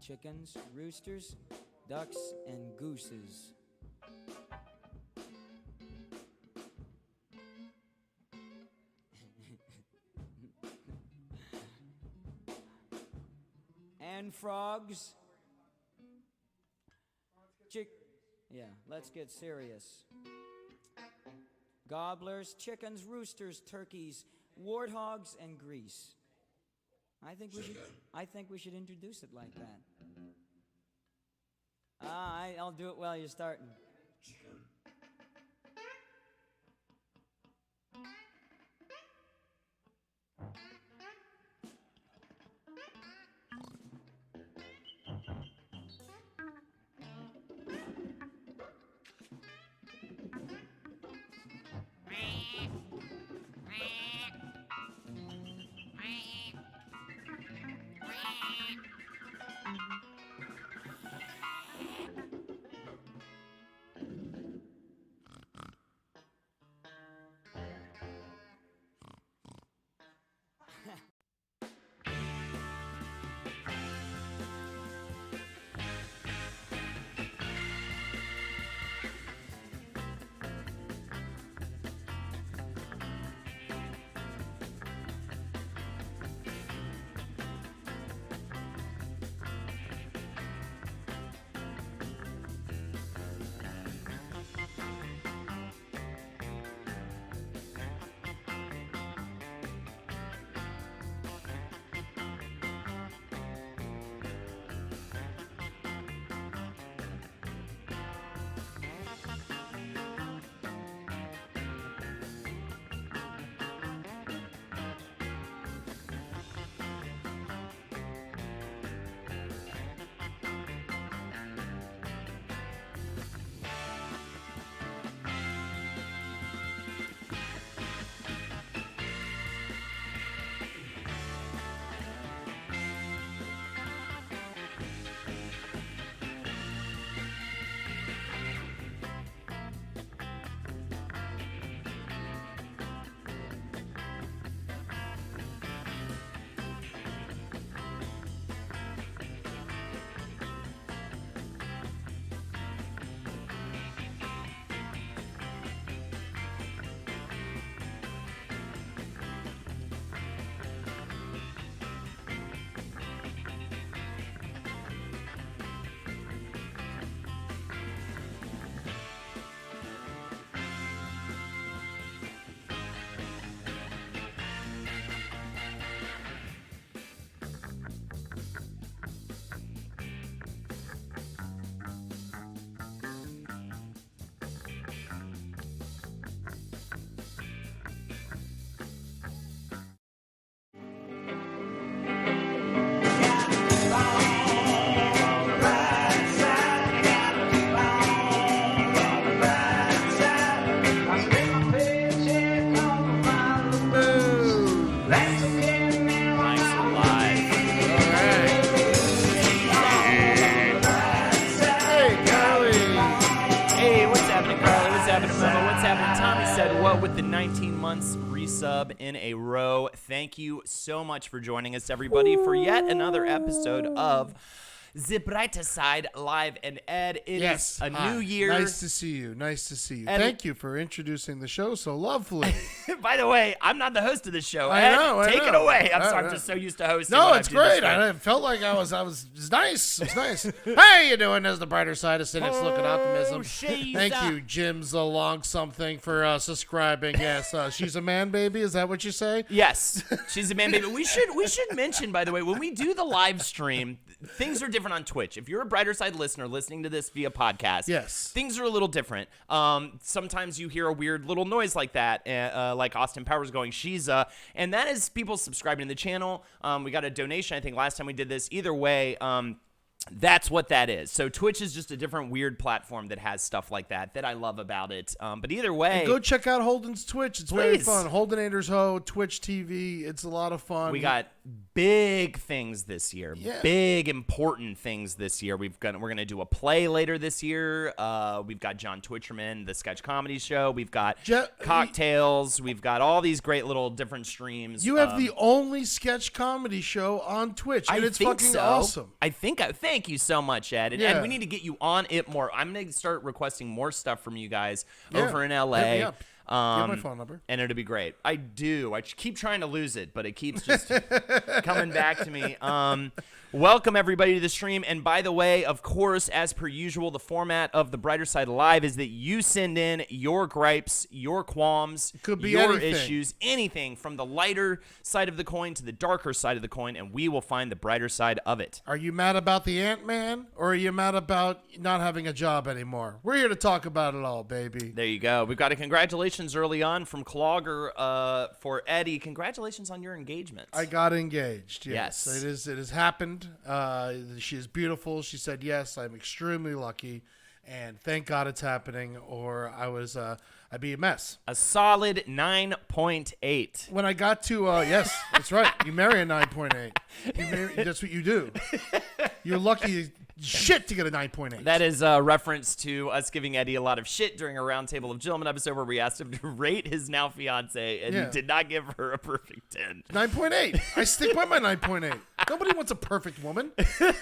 chickens, roosters, ducks, and gooses. And frogs. Yeah, let's get serious. Gobblers, chickens, roosters, turkeys, warthogs, and grease. I think we should introduce it like that. I'll do it while you're starting. With the 19 months resub in a row. Thank you so much for joining us, everybody, for yet another episode of The Brighter Side Live. And Ed, it is a new year. Nice to see you. Thank you for introducing the show so lovely. By the way, I'm not the host of this show. I Ed, know. take it away. I'm just so used to hosting. No, it's great. I felt like I was it's nice. It's nice. How you doing? As the brighter side of cynics, looking optimism. Thank you, Jim's along something for subscribing. Yes, she's a man baby. Is that what you say? Yes, she's a man baby. We should mention, by the way, when we do the live stream, things are different on Twitch. If you're a brighter side listener listening to this via podcast, yes, things are a little different. Sometimes you hear a weird little noise like that, like Austin Powers going, "She's and that is people subscribing to the channel. We got a donation, I think, last time we did this. Either way, that's what that is. So Twitch is just a different weird platform that has stuff like that I love about it. But either way, and go check out Holden's Twitch. It's very fun. Holdenators Ho, Twitch TV. It's a lot of fun. We got big things this year. Yeah. Big important things this year. We're gonna do a play later this year. We've got John Twitcherman, the sketch comedy show. We've got cocktails. We've got all these great little different streams. You have the only sketch comedy show on Twitch, and it's fucking awesome. I think Thank you so much, Ed. And, Yeah. Ed, we need to get you on it more. I'm going to start requesting more stuff from you guys Yeah. over in LA. Hit me up. Get my phone number. And it'll be great. I do. I keep trying to lose it, but it keeps just coming back to me. Welcome, everybody, to the stream. And by the way, of course, as per usual, the format of the Brighter Side Live is that you send in your gripes, your qualms, Could be your anything. issues, anything from the lighter side of the coin to the darker side of the coin, and we will find the brighter side of it. Are you mad about the Ant-Man, or are you mad about not having a job anymore? We're here to talk about it all, baby. There you go. We've got a congratulations early on from Clogger for Eddie. Congratulations on your engagement. I got engaged. Yes. Yes. It has happened. She is beautiful. She said yes. I'm extremely lucky, and thank God it's happening, or I'd be a mess. A solid 9.8. When I got to yes, that's right. You marry a 9.8. That's what you do. You're lucky as shit to get a 9.8. That is a reference to us giving Eddie a lot of shit during a Roundtable of Gentlemen episode where we asked him to rate his now fiance, and Yeah. he did not give her a perfect 10. 9.8. I stick by my 9.8. Nobody wants a perfect woman. Then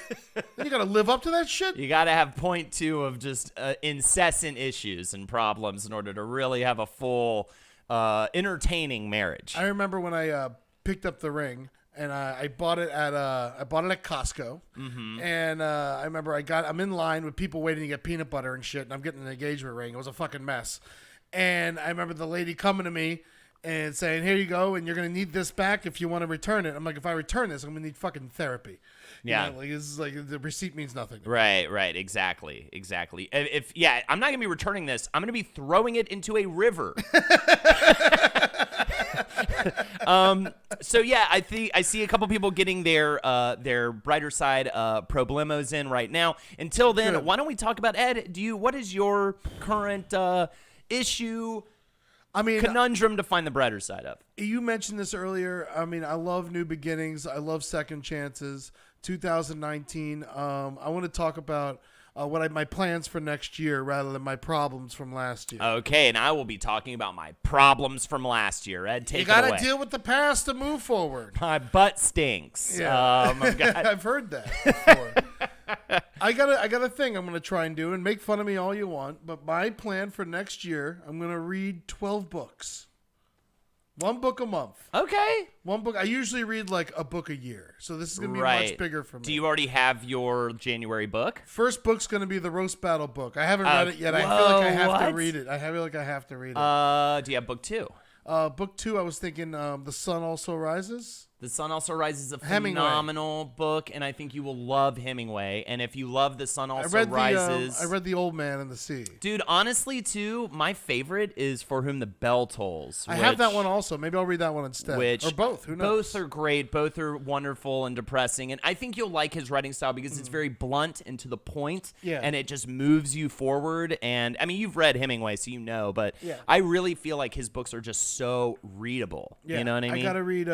you got to live up to that shit. You got to have 0.2 of just incessant issues and problems in order to really have a full, entertaining marriage. I remember when I picked up the ring, and I bought it at Costco. Mm-hmm. And I remember I'm in line with people waiting to get peanut butter and shit, and I'm getting an engagement ring. It was a fucking mess. And I remember the lady coming to me and saying, "Here you go, and you're gonna need this back if you want to return it." I'm like, "If I return this, I'm gonna need fucking therapy." Yeah. You know, like this is like the receipt means nothing. Right, exactly. I'm not gonna be returning this. I'm gonna be throwing it into a river. So yeah, I see a couple people getting their brighter side problemos in right now. Until then, Good. why don't we talk about Ed? What is your current issue? I mean, Conundrum to find the brighter side of. you mentioned this earlier. I mean, I love new beginnings. I love second chances. 2019. I want to talk about my plans for next year rather than my problems from last year. Okay, and I will be talking about my problems from last year. Ed, take You got it away. to deal with the past to move forward. My butt stinks. Yeah. I've I've heard that before. I got a thing I'm going to try and do, and make fun of me all you want, but my plan for next year, I'm going to read 12 books. One book a month. Okay. One book. I usually read like a book a year, so this is going to be Right. much bigger for me. Do you already have your January book? First book's going to be the Roast Battle book. I haven't read it yet. I feel like I have what? to read it. I feel like I have to read it. Do you have book 2? Book 2, I was thinking The Sun Also Rises. The Sun Also Rises is a Hemingway. phenomenal book, and I think you will love Hemingway. And if you love The Sun I Also read Rises... I read The Old Man and the Sea. Dude, honestly, too, my favorite is For Whom the Bell Tolls. I have that one also. Maybe I'll read that one instead. Which or both. Who knows? Both are great. Both are wonderful and depressing. And I think you'll like his writing style because it's very blunt and to the point. Yeah. And it just moves you forward. And I mean, you've read Hemingway, so you know. But Yeah. I really feel like his books are just so readable. Yeah. You know what I mean? I got to read.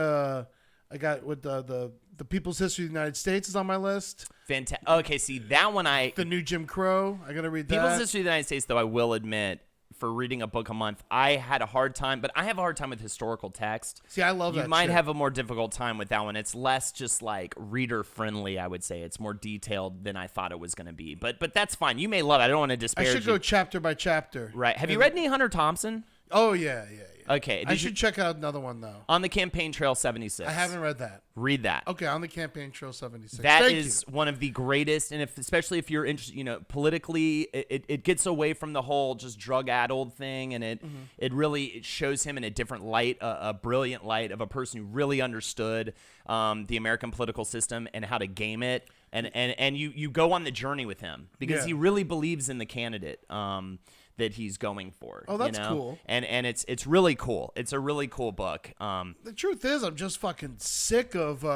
I got with the People's History of the United States is on my list. Fantastic. Okay, see, that one The New Jim Crow. I got to read that. People's History of the United States, though, I will admit, for reading a book a month, I had a hard time, but I have a hard time with historical text. See, I love that You might shit. have a more difficult time with that one. It's less just like reader friendly, I would say. It's more detailed than I thought it was going to be. But that's fine. You may love it. I don't want to I disparage should go you. chapter by chapter. Right. Have you read any Hunter Thompson? Oh yeah. Okay. I Did should you, check out another one though. on the Campaign Trail 76. I haven't read that. Read that. Okay, on the Campaign Trail 76. That Thank is you. one of the greatest, and especially if you're interested, politically, it gets away from the whole just drug-addled thing, and it really shows him in a different light, a brilliant light of a person who really understood the American political system and how to game it, and you go on the journey with him because Yeah. he really believes in the candidate that he's going for. Oh, that's cool. And it's really cool. It's a really cool book. The truth is, I'm just fucking sick of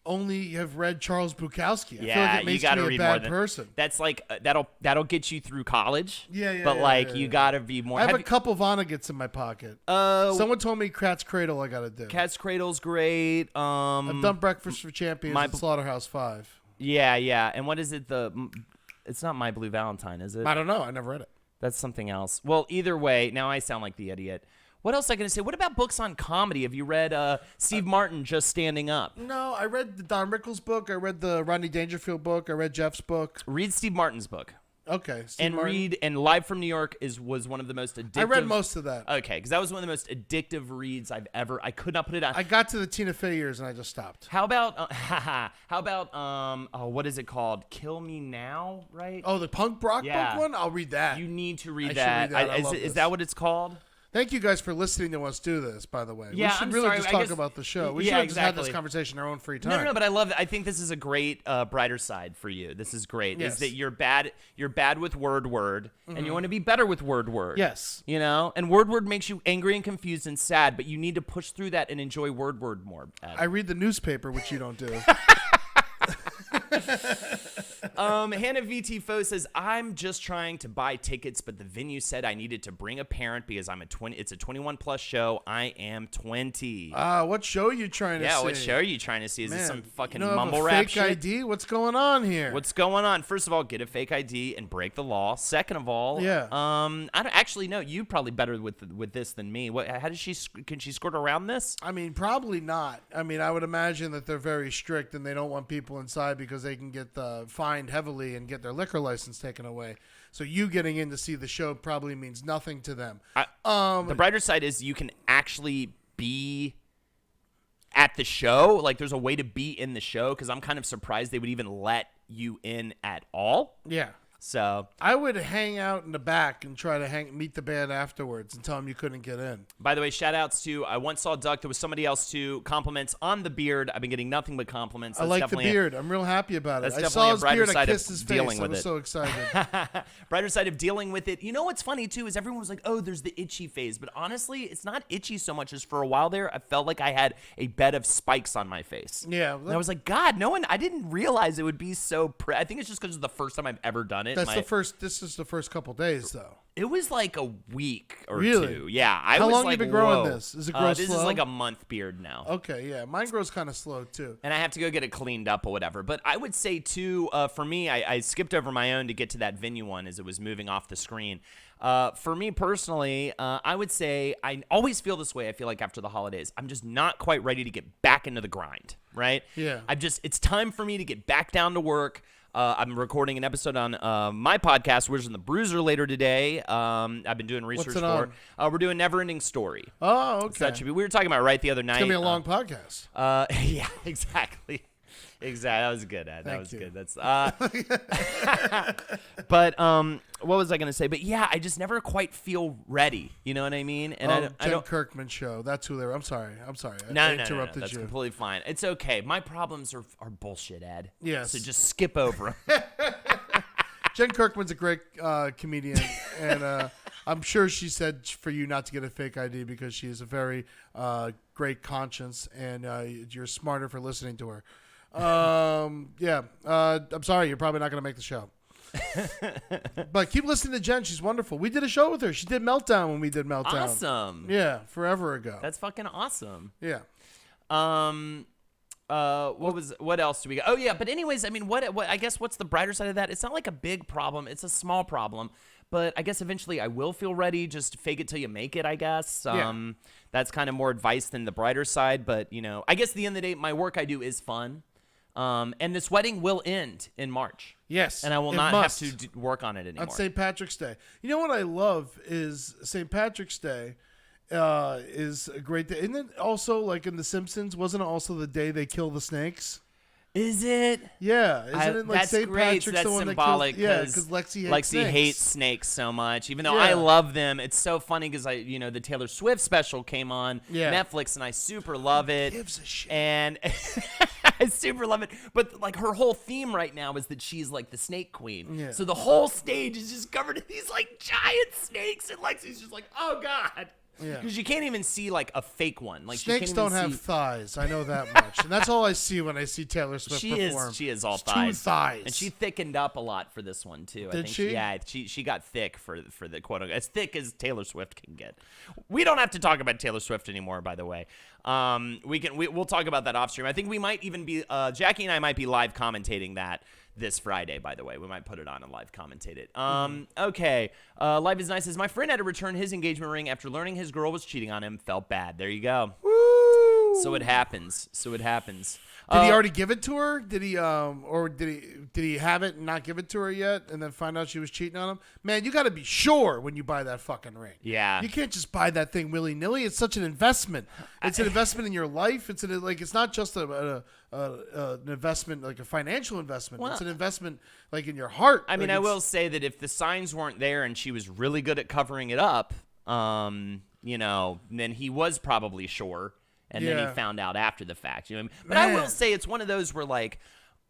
only have read Charles Bukowski. I feel like it makes you gotta me a read bad more than person. That's like that'll get you through college. Yeah, But yeah, you yeah. gotta be more. I have a you- couple Vonnegut's in my pocket. Someone told me Cat's Cradle I gotta do. Cat's Cradle's great. I've done Breakfast for Champions my- and Slaughterhouse 5. Yeah. And what is it? It's not My Blue Valentine, is it? I don't know. I never read it. That's something else. Well, either way, now I sound like the idiot. What else am I going to say? What about books on comedy? Have you read Steve Martin, Just Standing Up? No, I read the Don Rickles book. I read the Rodney Dangerfield book. I read Jeff's book. Read Steve Martin's book. Okay. Steve Martin. And Live from New York was one of the most addictive. I read most of that. Okay, because that was one of the most addictive reads I've ever. I could not put it on. I got to the Tina Fey years and I just stopped. How about what is it called? Kill Me Now, right? Oh, the punk rock Yeah. book one? I'll read that. You need to read I should that. read that. I love Is this. that what it's called? Thank you guys for listening to us do this, by the way. Yeah, we should I'm really sorry, just I talk guess- about the show. We yeah, should have just had exactly. this conversation in our own free time. No, but I love it. I think this is a great brighter side for you. This is great. Yes. Is that you're bad with word, and you want to be better with word. Yes. You know? And word makes you angry and confused and sad, but you need to push through that and enjoy word more. Ed. I read the newspaper, which you don't do. Hannah VT Fo says, I'm just trying to buy tickets, but the venue said I needed to bring a parent because it's a 21 plus show. I am 20. What show are you trying to see? Yeah, what show are you trying to see? Is Man, this some fucking you don't have mumble a rap fake shit? ID? What's going on here? What's going on? First of all, get a fake ID and break the law. Second of all, Yeah. I don't actually know. You probably better with this than me. How does can she skirt around this? I mean, probably not. I mean, I would imagine that they're very strict and they don't want people inside because they can get fined heavily and get their liquor license taken away. So you getting in to see the show probably means nothing to them. The brighter side is you can actually be at the show. Like, there's a way to be in the show because I'm kind of surprised they would even let you in at all. Yeah. So I would hang out in the back and try to meet the band afterwards and tell them you couldn't get in. by the way, shout outs to I once saw Duck. There was somebody else too. Compliments on the beard. I've been getting nothing but compliments. I That's like the definitely beard. I'm real happy about it. that's I definitely saw a his brighter beard. I side of kissed his dealing face. I with was it. so excited. Brighter side of dealing with it. You know what's funny too is everyone was like, "Oh, there's the itchy phase," but honestly, it's not itchy so much as for a while there, I felt like I had a bed of spikes on my face. Yeah, and I was like, God, I didn't realize it would be so. I think it's just because it's the first time I've ever done it. This is the first couple days though. It was like a week or Really? two. Yeah, How was long like, you been growing whoa. this? Is it grow This slow? is like a month beard now. Okay, yeah. Mine grows kind of slow too. And I have to go get it cleaned up or whatever. But I would say, too, for me, I skipped over my own to get to that venue one as it was moving off the screen. For me personally, I would say I always feel this way, I feel like, after the holidays. I'm just not quite ready to get back into the grind, right? Yeah. It's time for me to get back down to work. I'm recording an episode on my podcast, Wizards and the Bruiser, later today. I've been doing research What's it for it. We're doing Neverending Story. Oh, okay. So that should be. We were talking about it right the other night. It's gonna be a long podcast. Yeah, exactly. Exactly. That was good, Ed. That Thank was you. good. That's But what was I going to say? But yeah, I just never quite feel ready. You know what I mean? And I Jen don't Kirkman show. That's who they were. I'm sorry. No, I no, interrupted that's you. completely fine. It's okay. My problems are bullshit, Ed. Yes. So just skip over them. Jen Kirkman's a great comedian, and I'm sure she said for you not to get a fake ID because she has a very great conscience, and you're smarter for listening to her. Yeah. I'm sorry. You're probably not going to make the show. But keep listening to Jen. She's wonderful. We did a show with her. She did Meltdown when we did Meltdown. Awesome. Yeah, forever ago. That's fucking awesome. Yeah. What else do we got? Oh yeah, but anyways, I mean, what I guess what's the brighter side of that? It's not like a big problem. It's a small problem, but I guess eventually I will feel ready. Just fake it till you make it, I guess. Yeah. That's kind of more advice than the brighter side, but I guess at the end of the day, my work I do is fun. And this wedding will end in March. Yes. And I will it not must. have to work on it anymore. On St. Patrick's Day. You know what I love is St. Patrick's Day is a great day. Isn't it also like in The Simpsons? Wasn't it also the day they kill the snakes? Is it? Yeah. Isn't it like that's St. great. Patrick's So that's the one symbolic. that kills? Yeah, because Lexi hates snakes so much. Even though Yeah. I love them, it's so funny because the Taylor Swift special came on Netflix, and I super love it. Who gives a shit? And I super love it. But like her whole theme right now is that she's like the snake queen. Yeah. So the whole stage is just covered in these like giant snakes, and Lexi's just like, oh god. Yeah. Because you can't even see like a fake one. Like Snakes you don't can't even have see... thighs. I know that much. And that's all I see when I see Taylor Swift perform. She is all It's thighs. two thighs. And she thickened up a lot for this one too. I Did think she? Yeah, she got thick for the quote unquote, as thick as Taylor Swift can get. We don't have to talk about Taylor Swift anymore, by the way. We'll talk about that off stream. I think we might even be Jackie and I might be live commentating that this Friday, by the way. We might put it on and live commentate it. Okay. Life is Nice says, my friend had to return his engagement ring after learning his girl was cheating on him. Felt bad. There you go. Woo! So it happens. Did he already give it to her? Did he or did he have it and not give it to her yet and then find out she was cheating on him? Man, you got to be sure when you buy that fucking ring. Yeah. You can't just buy that thing willy-nilly. It's such an investment. It's an investment in your life. It's it's not just an investment, like a financial investment. Well, it's an investment like in your heart. I mean, like I will say that if the signs weren't there and she was really good at covering it up, then he was probably sure. And then he found out after the fact. You know what I mean? But I will say it's one of those where, like,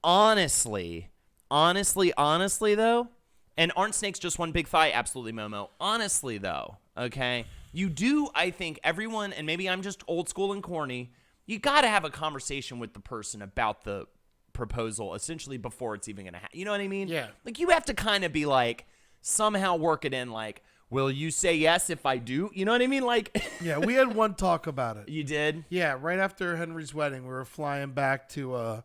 honestly, though, and aren't snakes just one big fight? Absolutely, Momo. Honestly, though, okay, you do, I think, everyone, and maybe I'm just old school and corny, you got to have a conversation with the person about the proposal, essentially, before it's even going to happen. You know what I mean? Yeah. Like, you have to kind of be like, somehow work it in, like, will you say yes if I do? You know what I mean? Like, yeah, we had one talk about it. You did? Yeah, right after Henry's wedding, we were flying back to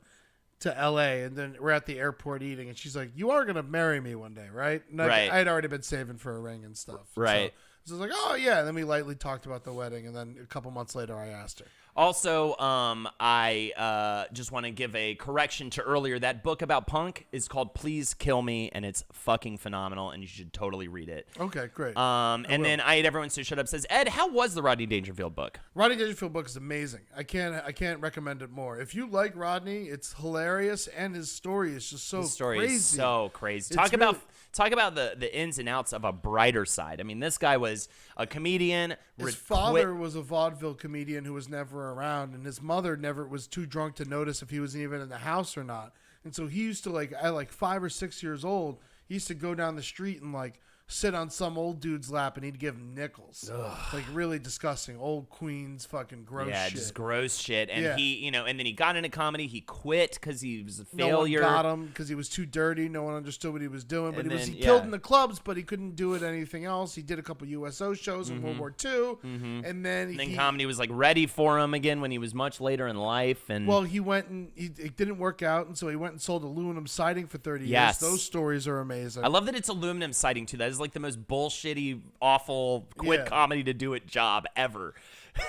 L.A., and then we're at the airport eating, and she's like, you are going to marry me one day, right? And right. I'd already been saving for a ring and stuff. Right. So I was like, oh, yeah. And then we lightly talked about the wedding, and then a couple months later, I asked her. Also, I just want to give a correction to earlier. That book about punk is called Please Kill Me, and it's fucking phenomenal, and you should totally read it. Okay, great. And then I had everyone so shut up says, Ed, how was the Rodney Dangerfield book? Rodney Dangerfield book is amazing. I can't recommend it more. If you like Rodney, it's hilarious, and his story is just so His story crazy. is so crazy. It's Talk about the ins and outs of a brighter side. I mean, this guy was a comedian. His father was a vaudeville comedian who was never around, and his mother never was too drunk to notice if he was even in the house or not. And so he used to, at 5 or 6 years old, he used to go down the street and sit on some old dude's lap, and he'd give him nickels. Ugh. Like really disgusting, old Queens fucking gross shit. Yeah, just gross shit. And yeah. he, and then he got into comedy. He quit because he was a failure. No one got him because he was too dirty. No one understood what he was doing. But he killed in the clubs, but he couldn't do it anything else. He did a couple USO shows in World War II, and then comedy was ready for him again when he was much later in life. And he went and it didn't work out, and so he went and sold aluminum siding for 30 yes. years. Those stories are amazing. I love that it's aluminum siding too. That is the most bullshitty, awful, quit comedy to do it job ever.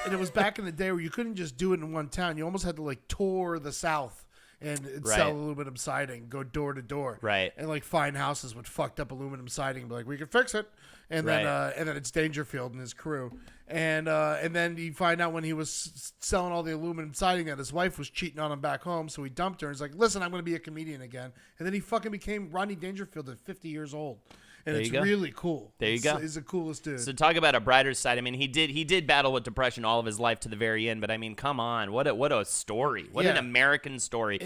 And it was back in the day where you couldn't just do it in one town. You almost had to tour the South and sell aluminum siding, go door to door. Right. And find houses with fucked up aluminum siding and be like, we can fix it. And then it's Dangerfield and his crew. And then you find out when he was selling all the aluminum siding that his wife was cheating on him back home, so he dumped her and he's like, listen, I'm going to be a comedian again. And then he fucking became Rodney Dangerfield at 50 years old. And it's really cool. There you go. He's the coolest dude. So talk about a brighter side. I mean, he did battle with depression all of his life to the very end. But I mean, come on, what a story! What an American story!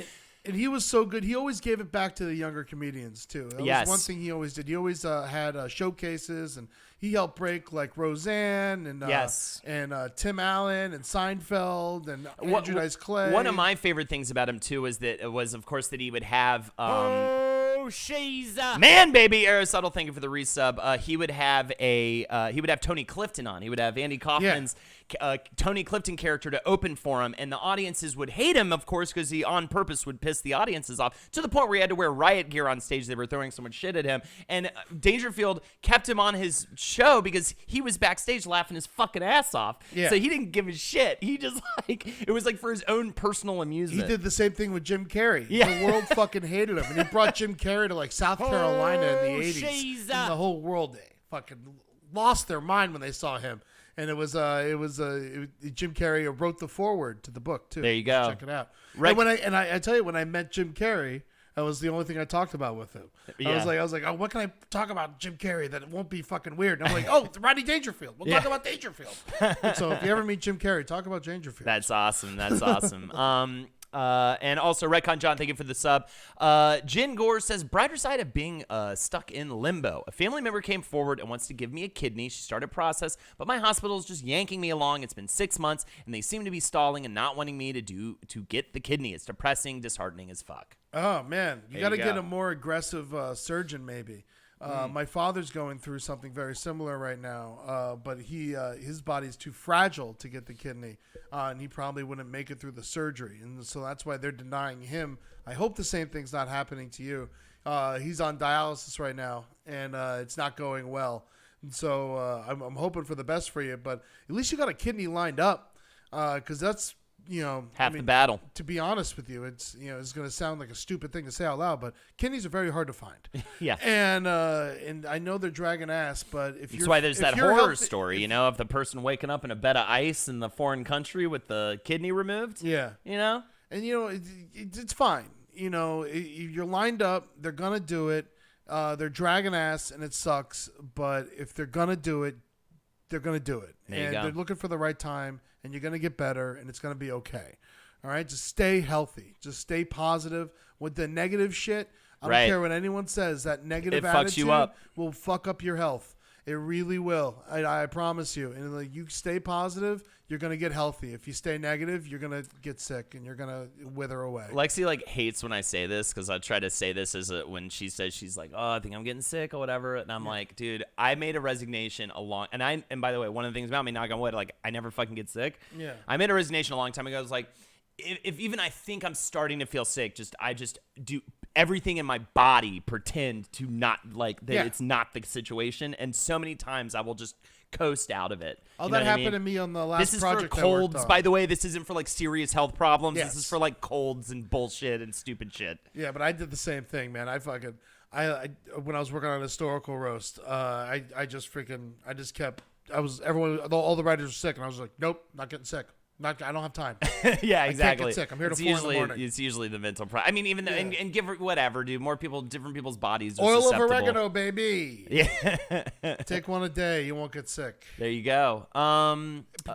And he was so good. He always gave it back to the younger comedians too. That was one thing he always did. He always had showcases, and he helped break Roseanne and and Tim Allen and Seinfeld and Andrew Dice Clay. One of my favorite things about him too was of course that he would have. She's man, baby, Aristotle. Thank you for the resub. He would have Tony Clifton on. He would have Andy Kaufman's Tony Clifton character to open for him, and the audiences would hate him, of course, because he on purpose would piss the audiences off to the point where he had to wear riot gear on stage. They were throwing so much shit at him, and Dangerfield kept him on his show because he was backstage laughing his fucking ass off. Yeah. So he didn't give a shit. He just it was for his own personal amusement. He did the same thing with Jim Carrey. Yeah. The world fucking hated him, and he brought Jim Carrey to South Carolina in the 80s. And the whole world fucking lost their mind when they saw him. And it was Jim Carrey wrote the foreword to the book too. There you go. Check it out. Right. And I tell you, when I met Jim Carrey, that was the only thing I talked about with him. Yeah. I was like, oh, what can I talk about Jim Carrey that it won't be fucking weird? And I'm like, oh, Rodney Dangerfield. We'll talk about Dangerfield. And so if you ever meet Jim Carrey, talk about Dangerfield. That's awesome. That's awesome. And also, Redcon John, thank you for the sub. Jin Gore says, brighter side of being stuck in limbo. A family member came forward and wants to give me a kidney. She started process, but my hospital is just yanking me along. It's been 6 months, and they seem to be stalling and not wanting me to get the kidney. It's depressing, disheartening as fuck. Oh, man. You got to go. get a more aggressive surgeon, maybe. My father's going through something very similar right now, but his body's too fragile to get the kidney, and he probably wouldn't make it through the surgery, and so that's why they're denying him. I hope the same thing's not happening to you. He's on dialysis right now, and it's not going well. And so I'm hoping for the best for you, but at least you got a kidney lined up, because that's half the battle. To be honest with you, it's it's going to sound like a stupid thing to say out loud, but kidneys are very hard to find. Yeah, and I know they're dragging ass, but that's why there's that horror story, of the person waking up in a bed of ice in the foreign country with the kidney removed. Yeah, and it's fine. You're lined up. They're gonna do it. They're dragging ass, and it sucks. But if they're gonna do it, they're gonna do it. And they're looking for the right time, and you're gonna get better, and it's gonna be okay. All right, just stay healthy. Just stay positive. With the negative shit, I don't care what anyone says. That negative attitude fucks you up. Will fuck up your health. It really will. I promise you. And you stay positive, you're gonna get healthy. If you stay negative, you're gonna get sick and you're gonna wither away. Lexi hates when I say this because I try to say this when she says she's like, oh, I think I'm getting sick or whatever, and I'm like, dude, I made a resignation and by the way, one of the things about me, knock on wood, I never fucking get sick. Yeah. I made a resignation a long time ago. I was like, if even I think I'm starting to feel sick, I just do everything in my body pretend to not it's not the situation, and so many times I will just coast out of it. Oh, that happened to me on the last project. This is for colds, by the way. This isn't for serious health problems. Yes. This is for colds and bullshit and stupid shit. Yeah, but I did the same thing, man. I when I was working on a historical roast, all the writers were sick, and I was like, nope, not getting sick. I don't have time. Yeah, exactly. I can't get sick. I'm here till 4 in the morning. It's usually the mental problem. I mean, even and give whatever, dude. More people, different people's bodies are oil susceptible. of oregano, baby. Yeah. Take one a day. You won't get sick. There you go.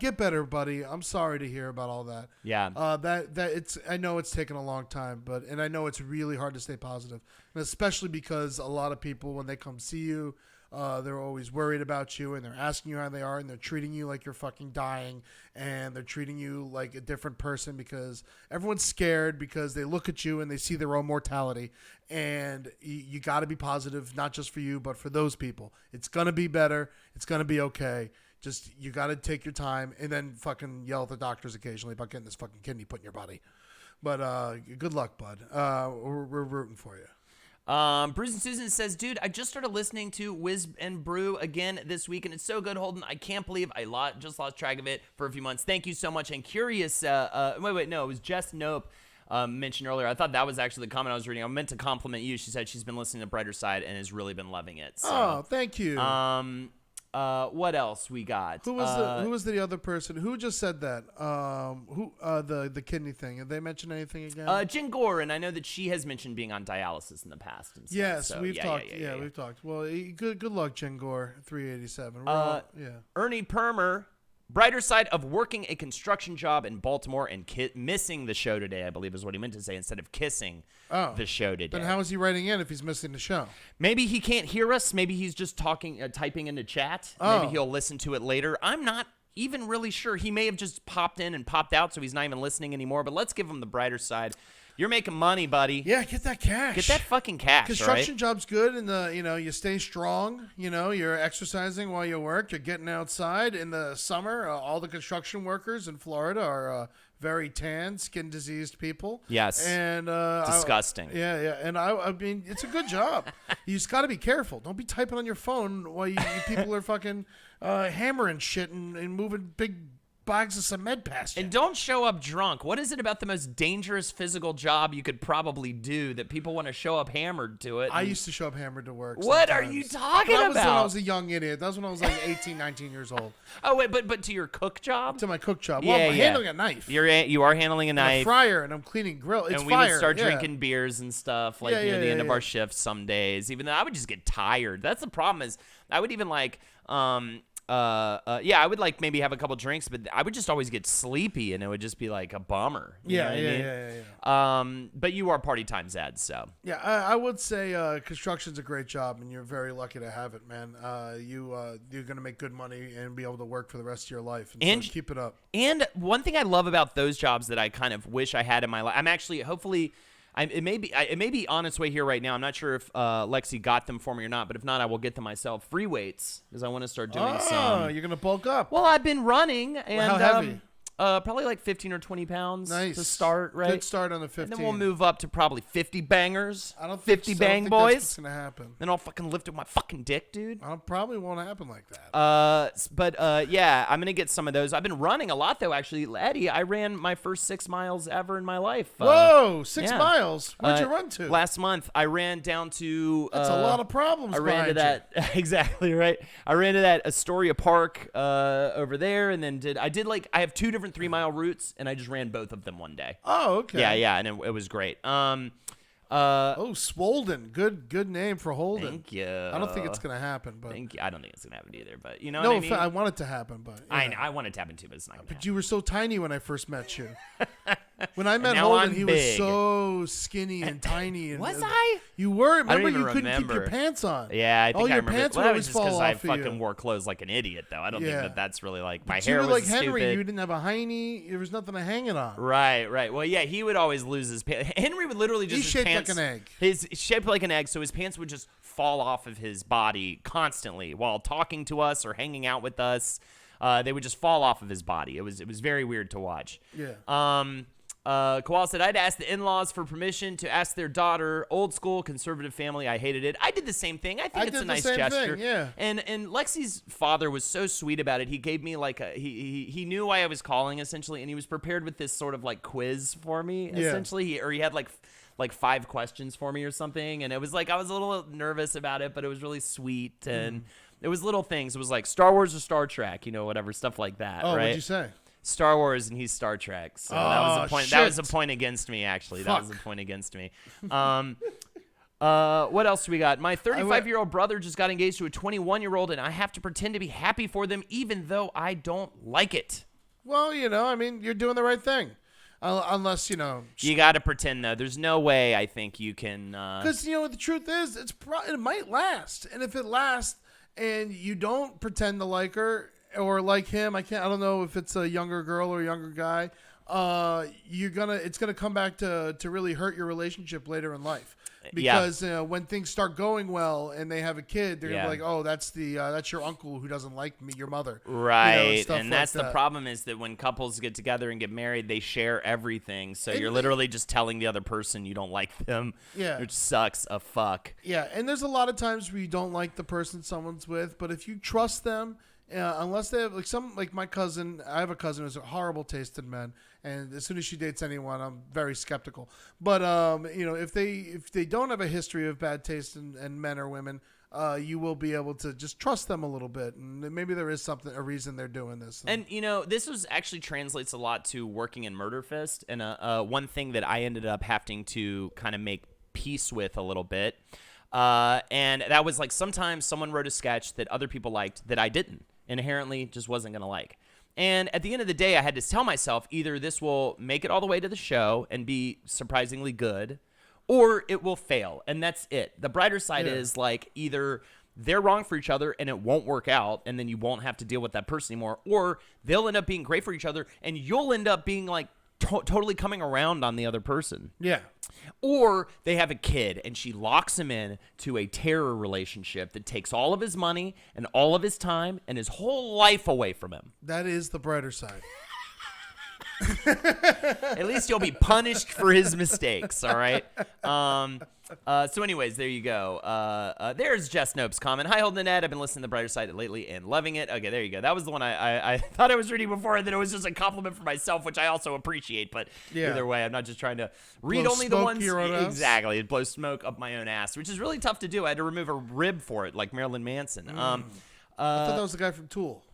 Get better, buddy. I'm sorry to hear about all that. Yeah. I know it's taken a long time, and I know it's really hard to stay positive, and especially because a lot of people, when they come see you, they're always worried about you, and they're asking you how they are, and they're treating you like you're fucking dying, and they're treating you like a different person because everyone's scared because they look at you and they see their own mortality, and you got to be positive, not just for you, but for those people. It's going to be better. It's going to be okay. Just, you got to take your time and then fucking yell at the doctors occasionally about getting this fucking kidney put in your body. But good luck, bud. We're rooting for you. Bruce and Susan says, dude, I just started listening to Whiz and Brew again this week, and it's so good, Holden. I can't believe I just lost track of it for a few months. Thank you so much. And curious, no, it was Jess Nope mentioned earlier. I thought that was actually the comment I was reading. I meant to compliment you. She said she's been listening to Brighter Side and has really been loving it. So, oh, thank you. What else we got? Who was the other person? Who just said that? The kidney thing? Have they mentioned anything again? Jen Gore, and I know that she has mentioned being on dialysis in the past. And stuff, yes, so, we've talked. Yeah, we've talked. Well, good luck, Jen Gore. 387. Ernie Permer. Brighter side of working a construction job in Baltimore and missing the show today, I believe is what he meant to say, instead of kissing the show today. Then how is he writing in if he's missing the show? Maybe he can't hear us. Maybe he's just typing into chat. Maybe he'll listen to it later. I'm not even really sure. He may have just popped in and popped out, so he's not even listening anymore. But let's give him the brighter side. You're making money, buddy. Yeah, get that cash. Get that fucking cash. Construction job's good, and you stay strong. You're exercising while you work. You're getting outside in the summer. All the construction workers in Florida are very tan, skin diseased people. Yes. And disgusting. Yeah. And I mean, it's a good job. You just got to be careful. Don't be typing on your phone while you people are fucking hammering shit and moving big bags of cement past you. And don't show up drunk. What is it about the most dangerous physical job you could probably do that people want to show up hammered to it? I used to show up hammered to work. What sometimes. are you talking about? That was when I was a young idiot. That was when I was like 18, 19 years old. Oh, wait, but to your cook job? To my cook job. Yeah, well, I'm handling a knife. You are handling a knife. And a fryer, and I'm cleaning grill. It's and we fire. would start drinking beers and stuff near the end of our shifts some days. Even though I would just get tired. That's the problem is I would even I would maybe have a couple drinks, but I would just always get sleepy, and it would just be like a bummer. Yeah. But you are party time Zed, so. Yeah, I would say construction's a great job, and you're very lucky to have it, man. You're gonna make good money and be able to work for the rest of your life, and so keep it up. And one thing I love about those jobs that I kind of wish I had in my life, I'm actually hopefully. It may be on its way here right now. I'm not sure if Lexi got them for me or not, but if not, I will get them myself. Free weights, because I want to start doing some. Oh, you're gonna bulk up. Well, I've been running, and How heavy? Probably like 15 or 20 pounds to start, right? Good start on the 15. And then we'll move up to probably 50 bangers. I don't 50 think bang that's boys. what's gonna happen. Then I'll fucking lift up my fucking dick, dude. Probably won't happen like that. But yeah, I'm gonna get some of those. I've been running a lot though, actually. Eddie, I ran my first 6 miles ever in my life. Whoa, 6 yeah. miles. Where'd you run to? Last month, I ran down to. That's a lot of problems. I ran to that exactly right. I ran to that Astoria Park over there, and then I have 2 different 3-mile routes. And I just ran both of them one day. Oh, okay. Yeah, and it was great. Swolden. Good name for Holden. Thank you. I don't think it's gonna happen, but Thank you. I don't think it's gonna happen either. But you know no, what I mean? I want it to happen, but I want it to happen too, but it's not gonna happen. But you were so tiny when I first met you. When I met now Holden, I'm he big. was so skinny and tiny. And Was I? You were. I don't Remember, even you couldn't keep your remember. pants on. Yeah, I think I your remember. pants Well, would that was always just because fall I off of fucking you. wore clothes like an idiot, though. I don't think that that's really like my But hair you were was like Henry. stupid. You didn't have a hiney. There was nothing to hang it on. Right. Well, yeah, he would always lose his pants. Henry would literally just He's his shaped pants, like an egg. His shaped like an egg, so his pants would just fall off of his body constantly while talking to us or hanging out with us. They would just fall off of his body. It was very weird to watch. Yeah. Koala said, I'd ask the in-laws for permission to ask their daughter, old school, conservative family. I hated it. I did the same thing. I think it's a nice gesture. Thing, yeah. And Lexi's father was so sweet about it. He gave me like he knew why I was calling essentially, and he was prepared with this sort of like quiz for me essentially. He had like 5 questions for me or something, and it was like I was a little nervous about it, but it was really sweet, and it was little things. It was like Star Wars or Star Trek, whatever, stuff like that. Oh, right? what'd you say? Star Wars, and he's Star Trek. So that was a point. Shit. That was a point against me, actually. Fuck. That was a point against me. What else do we got? My 35-year-old brother just got engaged to a 21-year-old, and I have to pretend to be happy for them, even though I don't like it. Well, I mean, you're doing the right thing. Unless, You got to pretend, though. There's no way I think you can. Because, the truth is, it might last. And if it lasts and you don't pretend to like her or like him, I don't know if it's a younger girl or a younger guy, it's gonna come back to really hurt your relationship later in life. Because when things start going well and they have a kid, they're gonna be like, "Oh, that's your uncle who doesn't like me, your mother." Right, and like that's the problem is that when couples get together and get married, they share everything. So you're literally just telling the other person you don't like them. Yeah, which sucks a fuck. Yeah, and there's a lot of times where you don't like the person someone's with, but if you trust them. Unless they have like my cousin, I have a cousin who's a horrible taste in men, and as soon as she dates anyone, I'm very skeptical. But if they don't have a history of bad taste in men or women, you will be able to just trust them a little bit, and maybe there is a reason they're doing this. And this was actually translates a lot to working in Murder Fist, and one thing that I ended up having to kind of make peace with a little bit, and that was like sometimes someone wrote a sketch that other people liked that I didn't. Inherently just wasn't going to like. And at the end of the day, I had to tell myself either this will make it all the way to the show and be surprisingly good, or it will fail. And that's it. The brighter side is like either they're wrong for each other and it won't work out and then you won't have to deal with that person anymore, or they'll end up being great for each other and you'll end up being like totally coming around on the other person. Yeah. Or they have a kid and she locks him in to a terror relationship that takes all of his money and all of his time and his whole life away from him. That is the brighter side. At least he'll be punished for his mistakes, all right? So anyways, there you go. There's Jess Nope's comment. Hi, Holden and Ed. I've been listening to the brighter side lately and loving it. Okay, there you go. That was the one I thought I was reading before, and then it was just a compliment for myself, which I also appreciate. But either way, I'm not just trying to read only the ones. Exactly. It blows smoke up my own ass, which is really tough to do. I had to remove a rib for it, like Marilyn Manson. I thought that was the guy from Tool.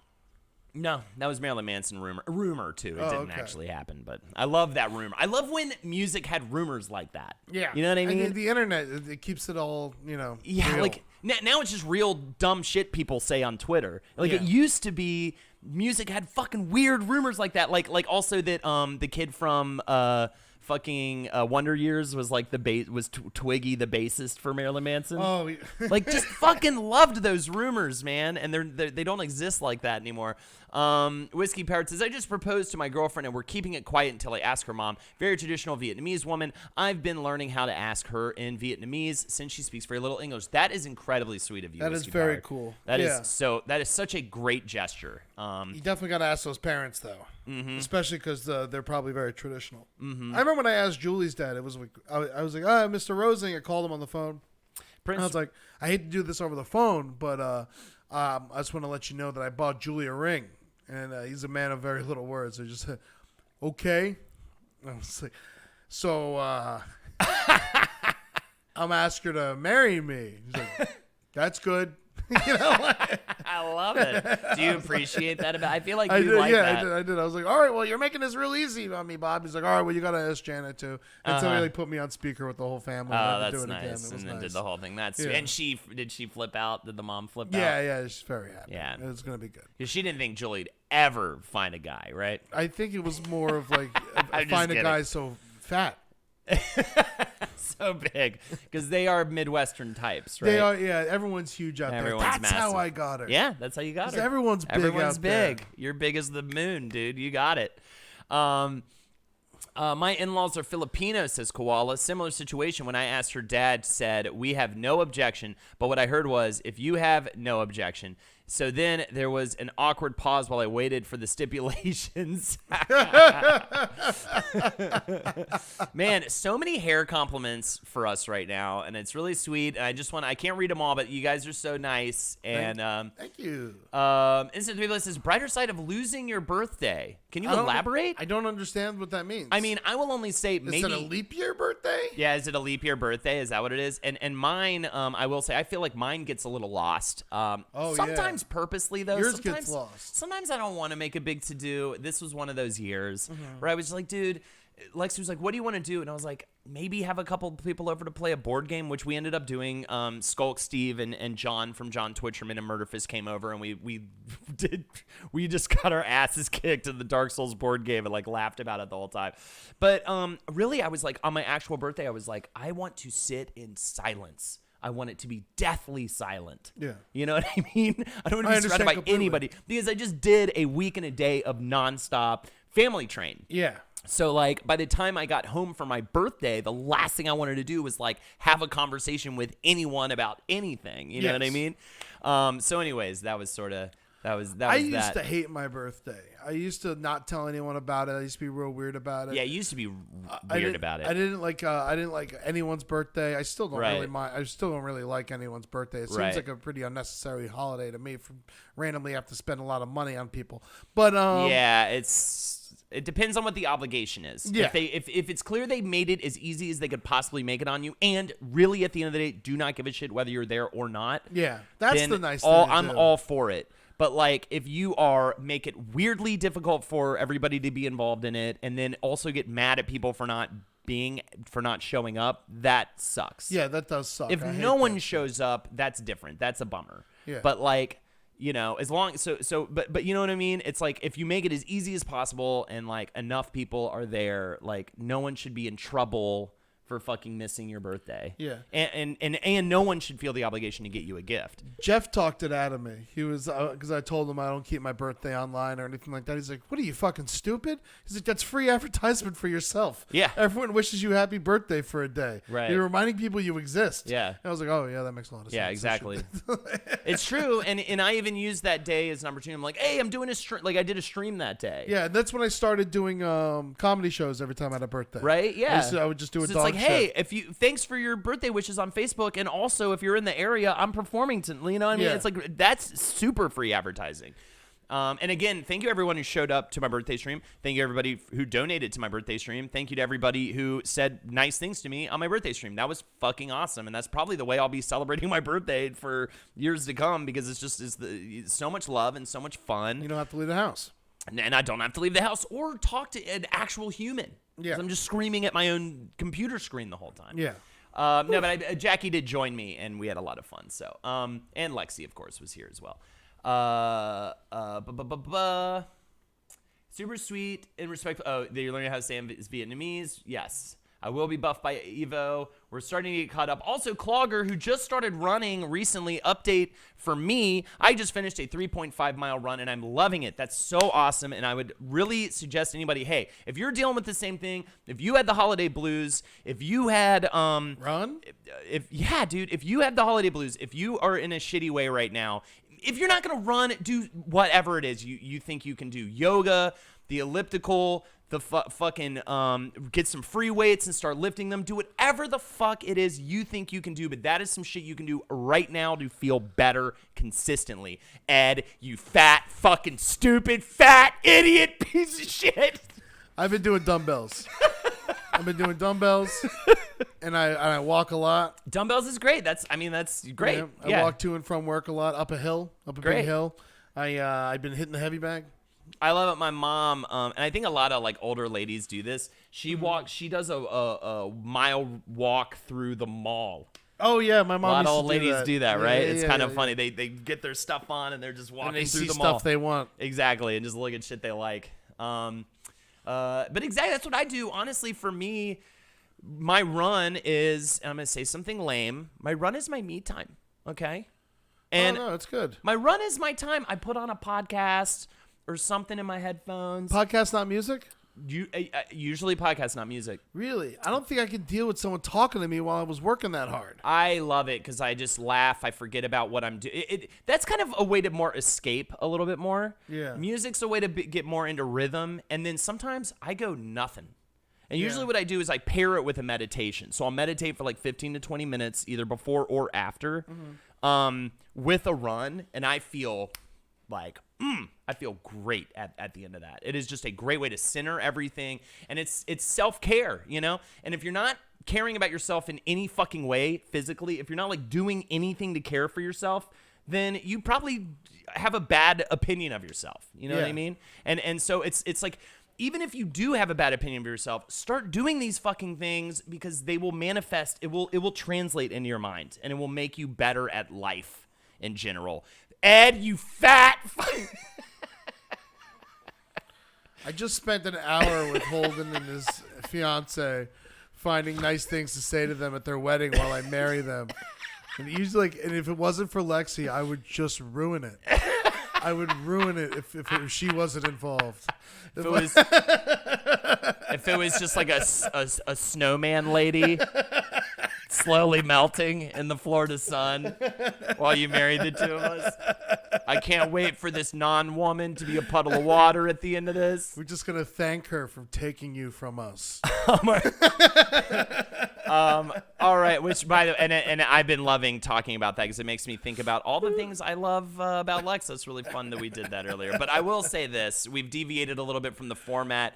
No, that was Marilyn Manson rumor too. It didn't actually happen, but I love that rumor. I love when music had rumors like that. Yeah, you know what I mean. And the internet, it keeps it all, Yeah, real. Like now it's just real dumb shit people say on Twitter. Like it used to be, music had fucking weird rumors like that. Like also that the kid from fucking Wonder Years was like Twiggy the bassist for Marilyn Manson. Oh, yeah. Like just fucking loved those rumors, man. And they don't exist like that anymore. Whiskey Parrot says, I just proposed to my girlfriend and we're keeping it quiet until I ask her mom. Very traditional Vietnamese woman. I've been learning how to ask her in Vietnamese since she speaks very little English. That is incredibly sweet of you. That is Whiskey very Parrot. cool. That is such a great gesture. You definitely got to ask those parents, though. Especially because they're probably very traditional. I remember when I asked Julie's dad, it was like, I was like, Mr. Rosing. I called him on the phone. I was like, I hate to do this over the phone, but I just want to let you know that I bought Julie a ring. And he's a man of very little words. So he just said, okay. I was like, so I'm asking her to marry me. He's like, that's good. You know, I love it. Do you appreciate that? I feel like you like that. I did. I was like, all right, well, you're making this real easy on me, Bob. He's like, all right, well, you got to ask Janet, too. And so he like, put me on speaker with the whole family. Oh, that's nice. And then did the whole thing. That's Yeah. And did she flip out? Did the mom flip out? Yeah, she's very happy. Yeah. It's going to be good. Because she didn't think Julie'd ever find a guy, right? I think it was more of like, I'm just find a kidding. guy so fat. So big. Because they are Midwestern types, right? They are, yeah. Everyone's huge out Everyone's there. That's massive. how I got her. Yeah, that's how you got 'Cause her. everyone's big Everyone's out there. big. You're big as the moon, dude. You got it. My in-laws are Filipino, says Koala. Similar situation. When I asked her dad, said, we have no objection. But what I heard was, if you have no objection. So then there was an awkward pause while I waited for the stipulations. Man, so many hair compliments for us right now, and it's really sweet. And I can't read them all, but you guys are so nice. And Thank you. Instant People says, brighter side of losing your birthday. Can you elaborate? I don't understand what that means. I mean, I will only say maybe. Is it a leap year birthday? Yeah, is it a leap year birthday? Is that what it is? And mine, I will say, I feel like mine gets a little lost. Sometimes purposely, though. Yours sometimes, gets lost. Sometimes I don't want to make a big to-do. This was one of those years where I was like, dude, Lexi was like, what do you want to do? And I was like, maybe have a couple people over to play a board game, which we ended up doing. Skulk Steve and John from John Twitcherman and Murderfist came over, and we just got our asses kicked in the Dark Souls board game and like laughed about it the whole time. But really, I was like, on my actual birthday, I was like, I want to sit in silence. I want it to be deathly silent. Yeah. You know what I mean? I don't want to be surrounded by completely. anybody, because I just did a week and a day of nonstop family train. Yeah. So, like, by the time I got home for my birthday, the last thing I wanted to do was, like, have a conversation with anyone about anything. You know what I mean? So, anyways, that was sort of, I used to hate my birthday. I used to not tell anyone about it. I used to be real weird about it. Yeah, you used to be weird about it. I didn't like anyone's birthday. I still don't really mind. I still don't really like anyone's birthday. It seems like a pretty unnecessary holiday to me. From randomly have to spend a lot of money on people. But yeah, it depends on what the obligation is. Yeah. If it's clear they made it as easy as they could possibly make it on you, and really at the end of the day, do not give a shit whether you're there or not. Yeah, that's then the nice thing. I'm all for it. But like, if you make it weirdly difficult for everybody to be involved in it, and then also get mad at people for not showing up, that sucks. Yeah, that does suck. If no one shows up, that's different. That's a bummer. Yeah. But like, you know, as long but you know what I mean? It's like, if you make it as easy as possible and like enough people are there, like no one should be in trouble for fucking missing your birthday. Yeah. And no one should feel the obligation to get you a gift. Jeff talked it out of me. He was, because I told him I don't keep my birthday online or anything like that. He's like, what are you, fucking stupid? He's like, that's free advertisement for yourself. Yeah. Everyone wishes you happy birthday for a day. Right. You're reminding people you exist. Yeah. And I was like, oh, yeah, that makes a lot of sense. Yeah, exactly. It's true. And I even used that day as an opportunity. I'm like, hey, I'm doing a stream. Like, I did a stream that day. Yeah, that's when I started doing comedy shows every time I had a birthday. Right? Yeah. I would just do a so dog it's like, show. hey, thanks for your birthday wishes on Facebook, and also if you're in the area, I'm performing to, you know what I mean? Yeah. It's like, that's super free advertising. And again, thank you everyone who showed up to my birthday stream. Thank you everybody who donated to my birthday stream. Thank you to everybody who said nice things to me on my birthday stream. That was fucking awesome, and that's probably the way I'll be celebrating my birthday for years to come, because it's so much love and so much fun. You don't have to leave the house. And I don't have to leave the house or talk to an actual human. Yeah. 'Cause I'm just screaming at my own computer screen the whole time. Yeah. No, but Jackie did join me, and we had a lot of fun. So, and Lexi, of course, was here as well. Super sweet and respectful. Oh, you're learning how to say Vietnamese? Yes. I will be buffed by Evo. We're starting to get caught up. Also, Clogger, who just started running recently, update for me. I just finished a 3.5-mile run, and I'm loving it. That's so awesome, and I would really suggest anybody, hey, if you're dealing with the same thing, if you had the holiday blues, if you had Run? if you have the holiday blues, if you are in a shitty way right now, if you're not going to run, do whatever it is you think you can do. Yoga, the elliptical, the fucking get some free weights and start lifting them. Do whatever the fuck it is you think you can do, but that is some shit you can do right now to feel better consistently. Ed, you fat fucking stupid fat idiot piece of shit. I've been doing dumbbells. And I walk a lot. Dumbbells is great. That's great. I walk to and from work a lot, up a Great. big hill. I've been hitting the heavy bag. I love it. My mom, and I think a lot of like older ladies do this. She does a mile walk through the mall. Oh yeah, my mom. A lot of used old to ladies do that, right? It's kind of funny. Yeah. They get their stuff on and they're just walking And they through see the mall. stuff they want. Exactly, and just look at shit they like. But exactly, that's what I do. Honestly, for me, my run is, and I'm gonna say something lame. My run is my me time. Okay, and no, it's good. my run is my time. I put on a podcast or something in my headphones. Podcast, not music. Usually podcast, not music. Really? I don't think I could deal with someone talking to me while I was working that hard. I love it because I just laugh. I forget about what I'm doing. That's kind of a way to more escape a little bit more. Yeah. Music's a way to get more into rhythm. And then sometimes I go nothing. And usually what I do is I pair it with a meditation. So I'll meditate for like 15 to 20 minutes, either before or after, with a run. And I feel like, I feel great at the end of that. It is just a great way to center everything, and it's self-care, you know? And if you're not caring about yourself in any fucking way physically, if you're not like doing anything to care for yourself, then you probably have a bad opinion of yourself. You know what I mean? And so it's like, even if you do have a bad opinion of yourself, start doing these fucking things because they will manifest. It will translate into your mind, and it will make you better at life in general. Ed, you fat. I just spent an hour with Holden and his fiance finding nice things to say to them at their wedding while I marry them. And usually, and if it wasn't for Lexi, I would just ruin it. I would ruin it if she wasn't involved. If it was just like a snowman lady slowly melting in the Florida sun while you married the two of us. I can't wait for this non-woman to be a puddle of water at the end of this. We're just going to thank her for taking you from us. All right, which by the and I've been loving talking about that because it makes me think about all the things I love about Lex. It's really fun that we did that earlier. But I will say this: we've deviated a little bit from the format.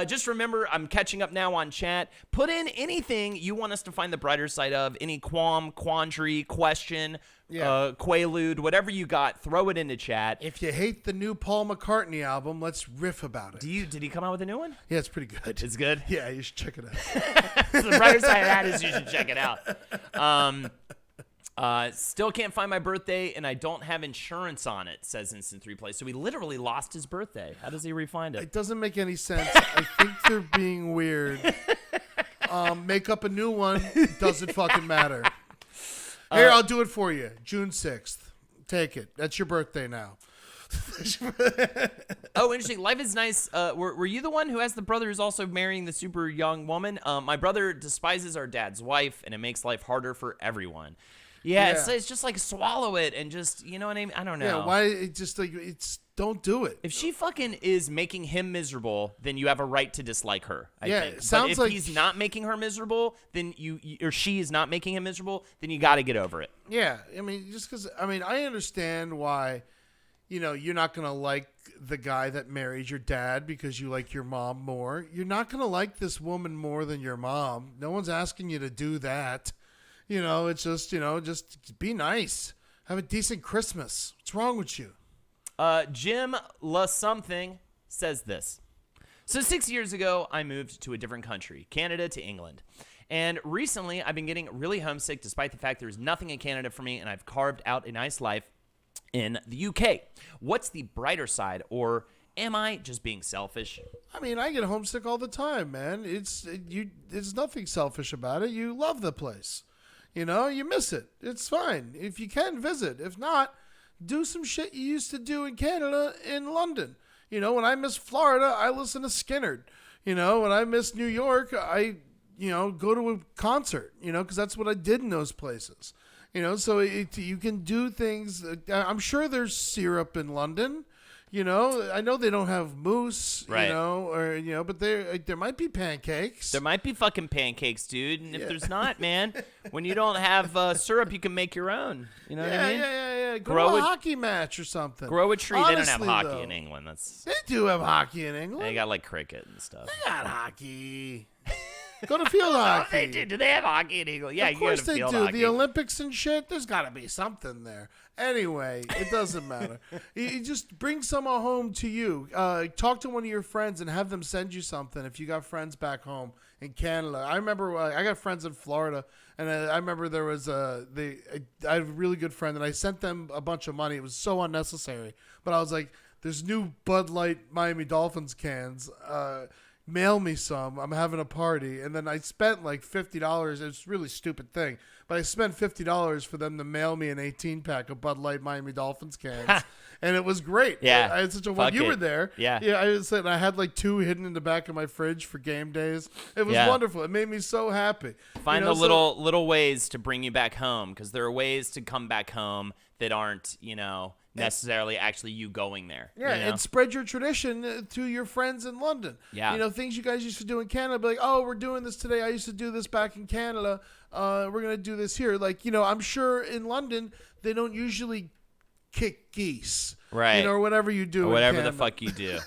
Just remember, I'm catching up now on chat. Put in anything you want us to find the brighter side of, any quandary, question, quaalude, whatever you got. Throw it into chat. If you hate the new Paul McCartney album, let's riff about it. Did he come out with a new one? Yeah, it's pretty good. It's good. Yeah, you should check it out. The brighter side of that is you should check it out. Still can't find my birthday, and I don't have insurance on it, says Instant Replay. So he literally lost his birthday. How does he refind it? It doesn't make any sense. I think they're being weird. Make up a new one. Doesn't fucking matter. Here, I'll do it for you. June 6th. Take it. That's your birthday now. Oh, interesting. Life is nice. Were you the one who has the brother who's also marrying the super young woman? My brother despises our dad's wife, and it makes life harder for everyone. Yeah. It's just like swallow it and just, you know what I mean? I don't know. Yeah, why? It just like, don't do it. If she fucking is making him miserable, then you have a right to dislike her, I think. It sounds but if like he's not making her miserable, then or she is not making him miserable, then you got to get over it. Yeah, I mean, just because, I understand why, you're not going to like the guy that married your dad because you like your mom more. You're not going to like this woman more than your mom. No one's asking you to do that. It's just, just be nice. Have a decent Christmas. What's wrong with you? Jim La Something says this. So 6 years ago, I moved to a different country, Canada to England. And recently, I've been getting really homesick despite the fact there's nothing in Canada for me, and I've carved out a nice life in the UK. What's the brighter side or Am I just being selfish? I mean, I get homesick all the time, man. There's nothing selfish about it. You love the place. You know, you miss it. It's fine. If you can visit. If not, do some shit you used to do in Canada, in London. You know, when I miss Florida, I listen to Skynyrd. You know, when I miss New York, I go to a concert, because that's what I did in those places. So you can do things. I'm sure there's syrup in London. I know they don't have mousse, right. But there might be pancakes. There might be fucking pancakes, dude. And if there's not, man, when you don't have syrup, you can make your own. You know what I mean? Yeah. Go to a hockey match or something. Grow a tree. Honestly, they don't have hockey though, in England. They do have hockey in England. They got like cricket and stuff. They got hockey. Go to field hockey. They do. Do they have hockey in England? Yeah, of course they do. Hockey. The Olympics and shit. There's got to be something there. Anyway, it doesn't matter. You just bring someone home to you. Talk to one of your friends and have them send you something if you got friends back home in Canada. I remember I got friends in Florida, and I remember there was I had a really good friend, and I sent them a bunch of money. It was so unnecessary, but I was like, "There's new Bud Light Miami Dolphins cans. Mail me some. I'm having a party." And then I spent like $50. It's a really stupid thing, but I spent $50 for them to mail me an 18-pack of Bud Light Miami Dolphins cans. And it was great. Yeah. I had such a fun. You were there. Yeah. Yeah. I had like 2 hidden in the back of my fridge for game days. It was wonderful. It made me so happy. Find the little ways to bring you back home, because there are ways to come back home that aren't, necessarily actually you going there. Yeah, and spread your tradition to your friends in London. Yeah. Things you guys used to do in Canada, be like, "Oh, we're doing this today. I used to do this back in Canada. We're going to do this here." Like, I'm sure in London they don't usually kick geese. Right. Or whatever you do or whatever in the Canada. fuck you do.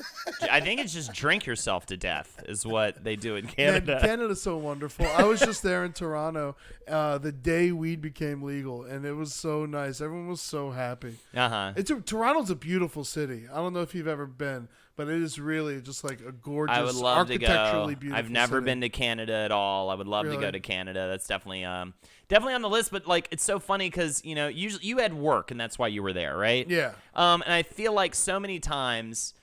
I think it's just drink yourself to death is what they do in Canada. Man, Canada's so wonderful. I was just there in Toronto the day weed became legal, and it was so nice. Everyone was so happy. Toronto's a beautiful city. I don't know if you've ever been, but it is really just like a gorgeous, I would love to architecturally go. beautiful I've never city. been to Canada at all. I would love to go to Canada. That's definitely on the list. But like, it's so funny because usually you had work, and that's why you were there, right? Yeah. And I feel like so many times,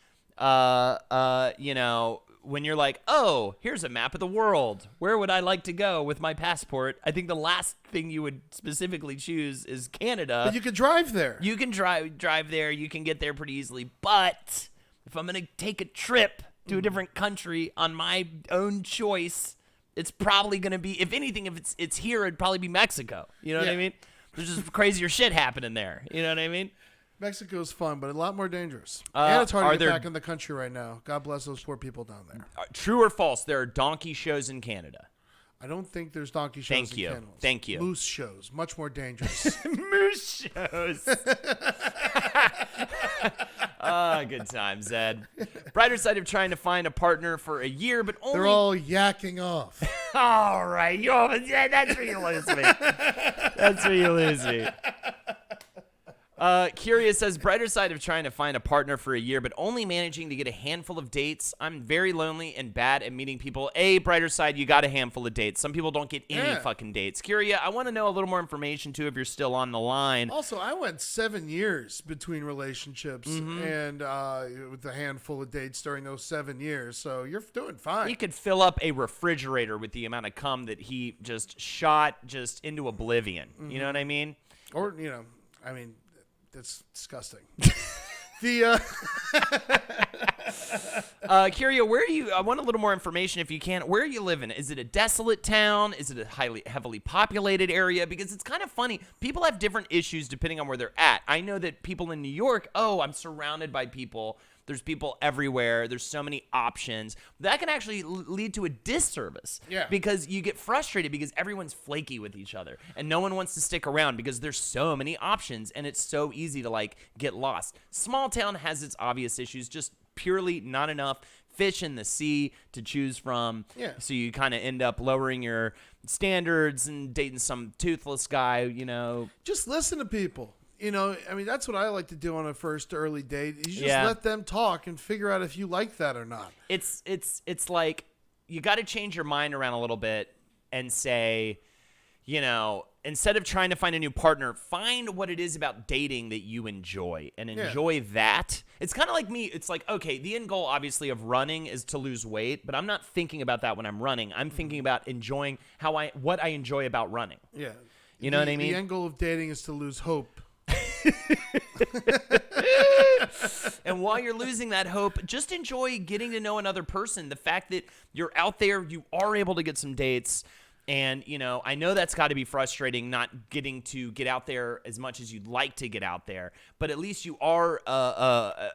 when you're like, oh, here's a map of the world. Where would I like to go with my passport? I think the last thing you would specifically choose is Canada. But you could drive there. You can drive there. You can get there pretty easily. But if I'm going to take a trip to a different country on my own choice, it's probably going to be, if anything, if it's here, it'd probably be Mexico. You know what I mean? There's just crazier shit happening there. You know what I mean? Mexico's fun, but a lot more dangerous. And it's hard to get back in the country right now. God bless those poor people down there. True or false, there are donkey shows in Canada. I don't think there's donkey shows in Canada. Thank you. Moose shows, much more dangerous. Moose shows. Good times, Ed. Brighter side of trying to find a partner for a year, but only... They're all yakking off. All right. That's where you lose me. That's where you lose me. Curious says, brighter side of trying to find a partner for a year, but only managing to get a handful of dates. I'm very lonely and bad at meeting people. Brighter side, you got a handful of dates. Some people don't get any fucking dates. Curia, I want to know a little more information, too, if you're still on the line. Also, I went 7 years between relationships and with a handful of dates during those 7 years, so you're doing fine. He could fill up a refrigerator with the amount of cum that he just shot just into oblivion. You know what I mean? Or, that's disgusting. Curia, I want a little more information if you can. Where are you living? Is it a desolate town? Is it a heavily populated area? Because it's kind of funny. People have different issues depending on where they're at. I know that people in New York, I'm surrounded by people. There's people everywhere. There's so many options. That can actually lead to a disservice. Yeah. Because you get frustrated because everyone's flaky with each other. And no one wants to stick around because there's so many options. And it's so easy to, get lost. Small town has its obvious issues. Just purely not enough fish in the sea to choose from. Yeah. So you kind of end up lowering your standards and dating some toothless guy, Just listen to people. That's what I like to do on a first early date. You just let them talk and figure out if you like that or not. It's like you got to change your mind around a little bit and say, instead of trying to find a new partner, find what it is about dating that you enjoy and enjoy that. It's kind of like me. It's like, okay, the end goal, obviously, of running is to lose weight, but I'm not thinking about that when I'm running. I'm thinking about enjoying what I enjoy about running. Yeah. You know what I mean? The end goal of dating is to lose hope. And while you're losing that hope, just enjoy getting to know another person. The fact that you're out there, you are able to get some dates. And, I know that's got to be frustrating not getting to get out there as much as you'd like to get out there. But at least you are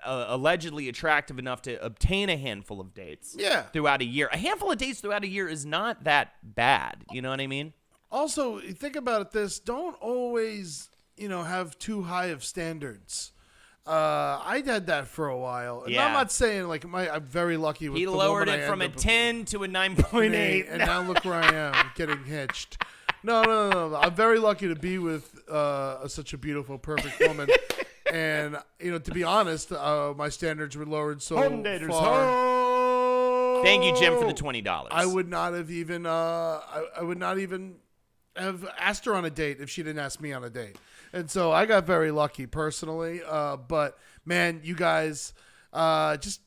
allegedly attractive enough to obtain a handful of dates throughout a year. A handful of dates throughout a year is not that bad. You know what I mean? Also, think about this. Don't always, have too high of standards. I did that for a while. And I'm not saying, I'm very lucky with he the lowered woman it I from a end up 10 to a 9.8. And now look where I am, getting hitched. No. I'm very lucky to be with such a beautiful, perfect woman. And, to be honest, my standards were lowered so far. Thank you, Jim, for the $20. I would not have even I would not even have asked her on a date if she didn't ask me on a date. And so I got very lucky personally. But man, you guys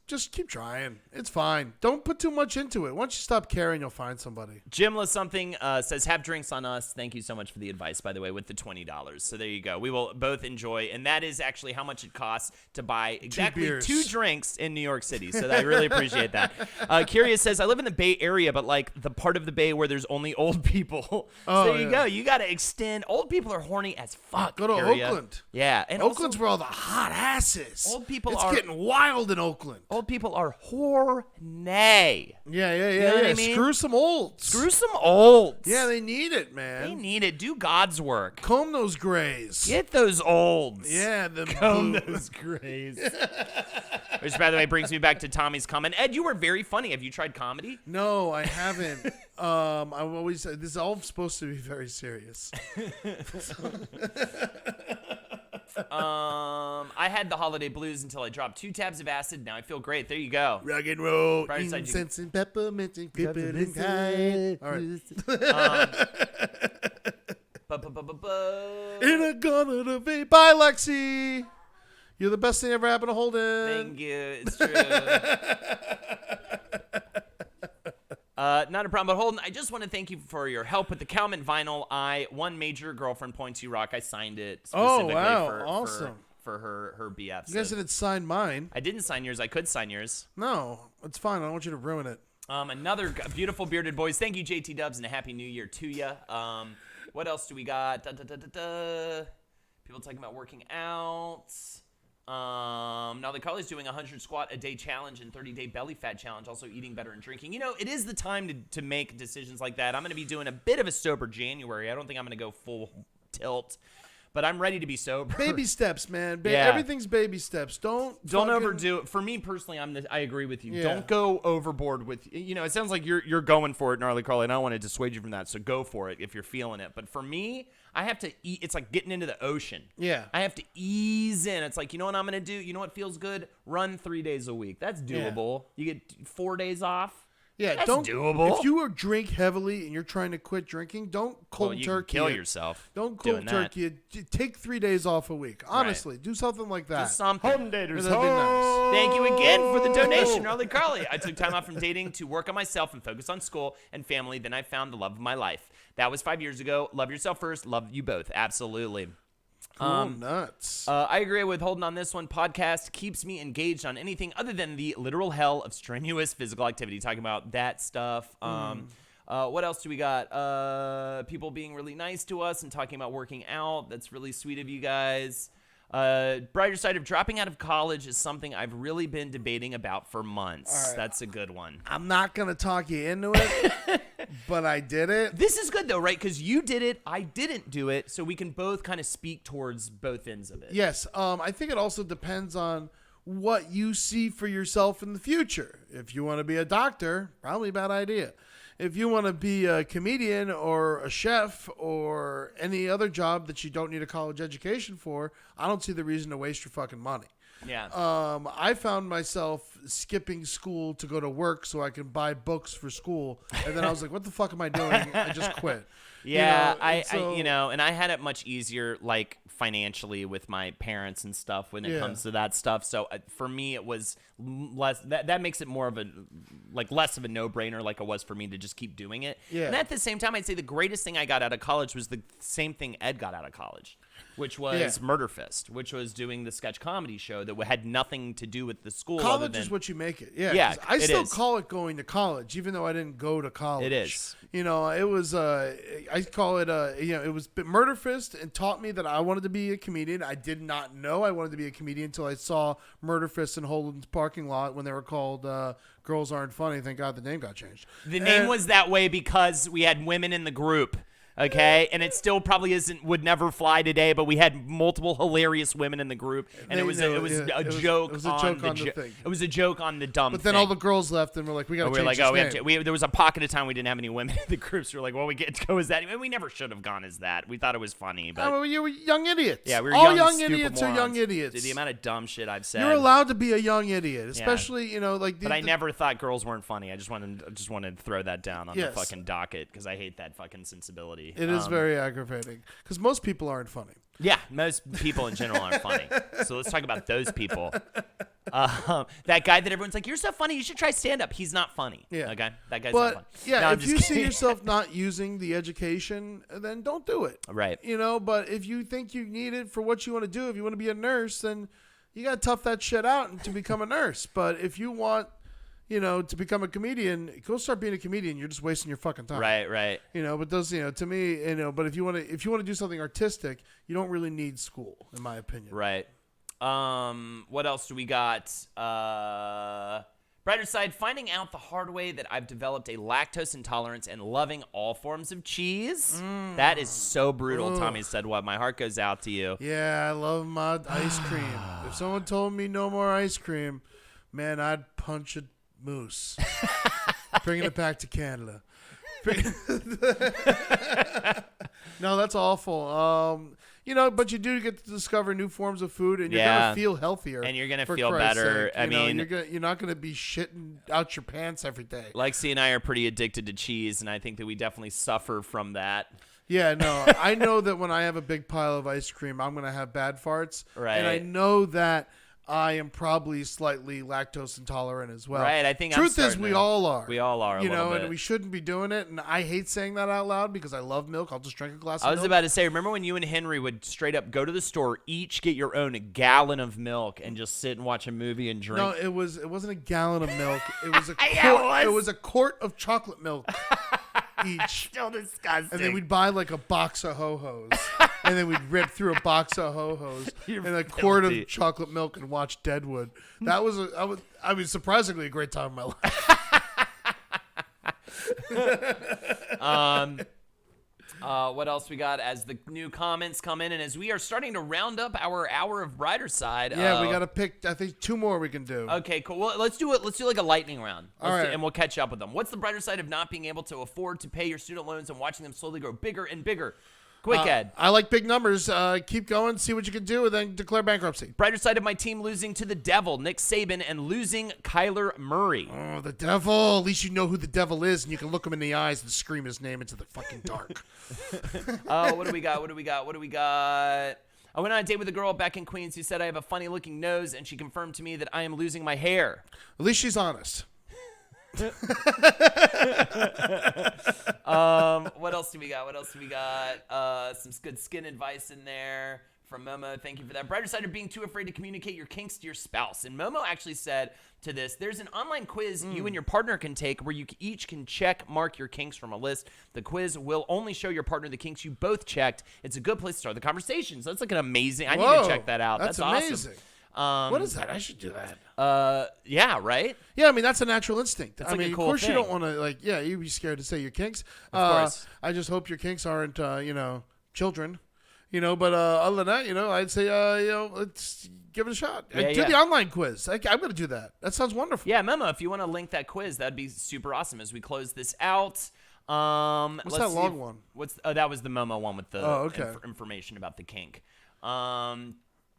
just keep trying. It's fine. Don't put too much into it. Once you stop caring, you'll find somebody. Jimless something says, have drinks on us. Thank you so much for the advice, by the way, with the $20. So there you go. We will both enjoy. And that is actually how much it costs to buy exactly 2 drinks in New York City. So I really appreciate that. Curious says, I live in the Bay Area, but the part of the Bay where there's only old people. So there you go. You got to extend. Old people are horny as fuck. Go to Oakland. Yeah. And Oakland's where all the hot asses. Old people it's getting wild in Oakland. Old people are horny. Yeah. You know what I mean? Screw some olds. Yeah, they need it, man. They need it. Do God's work. Comb those grays. Get those olds. Yeah, comb those grays. Which, by the way, brings me back to Tommy's comment. Ed, you were very funny. Have you tried comedy? No, I haven't. I've always this is all supposed to be very serious. I had the holiday blues until I dropped 2 tabs of acid. Now I feel great. There you go. Rock and roll, Brighter side, incense and peppermint and pippin' and all right. In a gun of a vape. Bye, Lexi. You're the best thing ever happened to Holden. Thank you. It's true. Not a problem, but Holden, I just want to thank you for your help with the Calman vinyl. One major girlfriend points you rock. I signed it specifically awesome. For her BF. You guys didn't sign mine. I didn't sign yours. I could sign yours. No, it's fine. I don't want you to ruin it. Another beautiful bearded boys. Thank you, JT Dubs, and a happy new year to you. What else do we got? People talking about working out. Now the college doing 100 squat a day challenge and 30-day belly fat challenge, also eating better and drinking. It is the time to make decisions like that. I'm going to be doing a bit of a sober January. I don't think I'm going to go full tilt, but I'm ready to be sober. Baby steps, man. Everything's baby steps. Don't overdo it. For me personally, I agree with you. Yeah. Don't go overboard with, it sounds like you're going for it, Gnarly Carly, and I don't want to dissuade you from that, so go for it if you're feeling it. But for me, I have to eat. It's like getting into the ocean. Yeah. I have to ease in. It's like, you know what I'm going to do? You know what feels good? Run 3 days a week. That's doable. Yeah. You get 4 days off. Yeah, that's doable. If you drink heavily and you're trying to quit drinking, don't cold turkey. You can kill yourself. Don't cold turkey. Take 3 days off a week. Honestly, do something like that. Just something. Home daters. That'd be nice. Thank you again for the donation, Gnarly Carly. I took time off from dating to work on myself and focus on school and family. Then I found the love of my life. That was 5 years ago. Love yourself first. Love you both. Absolutely. Nuts. I agree with Holden on this one. Podcast keeps me engaged on anything other than the literal hell of strenuous physical activity. Talking about that stuff. What else do we got? People being really nice to us and talking about working out. That's really sweet of you guys. Brighter side of dropping out of college is something I've really been debating about for months. Right. That's a good one. I'm not going to talk you into it, but I did it. This is good, though, right? Because you did it, I didn't do it, so we can both kind of speak towards both ends of it. Yes. I think it also depends on what you see for yourself in the future. If you want to be a doctor, probably a bad idea. If you want to be a comedian or a chef or any other job that you don't need a college education for, I don't see the reason to waste your fucking money. Yeah. I found myself skipping school to go to work so I can buy books for school. And then I was like, what the fuck am I doing? I just quit. Yeah, you know, and I had it much easier, like financially, with my parents and stuff when it comes to that stuff. So for me, it was less. That makes it more of a less of a no-brainer, like it was for me to just keep doing it. Yeah. And at the same time, I'd say the greatest thing I got out of college was the same thing Ed got out of college, which was Murder Fist, which was doing the sketch comedy show that had nothing to do with the school. College is what you make it. Yeah, Yeah, I still is. call it going to college, even though I didn't go to college. It is. You know, it was. I call it. It was Murder Fist, and taught me that I wanted to be a comedian. I did not know I wanted to be a comedian until I saw Murder Fist in Holden's parking lot when they were called Girls Aren't Funny. Thank God the name got changed. The name was that way because we had women in the group. Okay, and it still probably would never fly today, but we had multiple hilarious women in the group, and it was a joke on the thing. It was a joke on the dumb. But then all the girls left, and we're like, we got to change this name. There was a pocket of time we didn't have any women in the groups. So we're like, well, we get to go as that. And we never should have gone as that. We thought it was funny, but you were young idiots. Yeah, we were all young idiots are young idiots. Dude, the amount of dumb shit I've said. You're allowed to be a young idiot, especially But I never thought girls weren't funny. I just wanted to throw that down on the fucking docket because I hate that fucking sensibility. It is very aggravating because most people aren't funny. Yeah, most people in general aren't funny. So let's talk about those people. That guy that everyone's like, you're so funny, you should try stand-up. He's not funny. Yeah. Okay? That guy's not funny. Yeah, no, if you see yourself not using the education, then don't do it. Right. You know, but if you think you need it for what you want to do, if you want to be a nurse, then you got to tough that shit out and to become a nurse. But if you want, to become a comedian, go start being a comedian. You're just wasting your fucking time. Right. But those, to me, but if you want to do something artistic, you don't really need school, in my opinion. Right. What else do we got? Brighter side, finding out the hard way that I've developed a lactose intolerance and loving all forms of cheese. That is so brutal. Ugh. Tommy said, what? My heart goes out to you. Yeah, I love my ice cream. If someone told me no more ice cream, man, I'd punch a moose. Bringing it back to Canada. No, that's awful. But you do get to discover new forms of food, and you're gonna feel healthier, and you're gonna feel better. You're not gonna be shitting out your pants every day. Lexi and I are pretty addicted to cheese, and I think that we definitely suffer from that. Yeah, no, I know that when I have a big pile of ice cream, I'm gonna have bad farts, right? And I know that I am probably slightly lactose intolerant as well. Right, I think truth is we all are. We all are, and we shouldn't be doing it. And I hate saying that out loud because I love milk. I'll just drink a glass of milk. I was about to say, remember when you and Henry would straight up go to the store, each get your own gallon of milk, and just sit and watch a movie and drink? No, it wasn't a gallon of milk. It was a quart. Yeah, it was a quart of chocolate milk each. Still disgusting. And then we'd buy like a box of ho-hos. And then we'd rip through a box of ho-hos and a quart of chocolate milk and watch Deadwood. That was surprisingly a great time in my life. What else we got as the new comments come in, and as we are starting to round up our hour of Brighter Side. Yeah, we got to pick, I think, 2 more we can do. Okay, cool. Well, let's do it. Let's do like a lightning round. All right. And we'll catch up with them. What's the brighter side of not being able to afford to pay your student loans and watching them slowly grow bigger and bigger? Quick, Ed. I like big numbers. Keep going, see what you can do, and then declare bankruptcy. Brighter side of my team losing to the devil, Nick Saban, and losing Kyler Murray. Oh, the devil. At least you know who the devil is, and you can look him in the eyes and scream his name into the fucking dark. What do we got? I went on a date with a girl back in Queens who said I have a funny-looking nose, and she confirmed to me that I am losing my hair. At least she's honest. What else do we got? Some good skin advice in there from Momo. Thank you for that. Brighter side of being too afraid to communicate your kinks to your spouse. And Momo actually said to this, there's an online quiz you and your partner can take where you each can check mark your kinks from a list. The quiz will only show your partner the kinks you both checked. It's a good place to start the conversation. So that's like an amazing. I need to check that out. That's amazing. Awesome. What is that? I should do that. Yeah, right? Yeah, I mean, that's a natural instinct. That's like a cool of course thing. You don't want to, you'd be scared to say your kinks. Of course. I just hope your kinks aren't, children. But other than that, I'd say, let's give it a shot. Do the online quiz. I'm going to do that. That sounds wonderful. Yeah, Memo, if you want to link that quiz, that'd be super awesome as we close this out. What's that long one? That was the Momo one with the okay. information about the kink.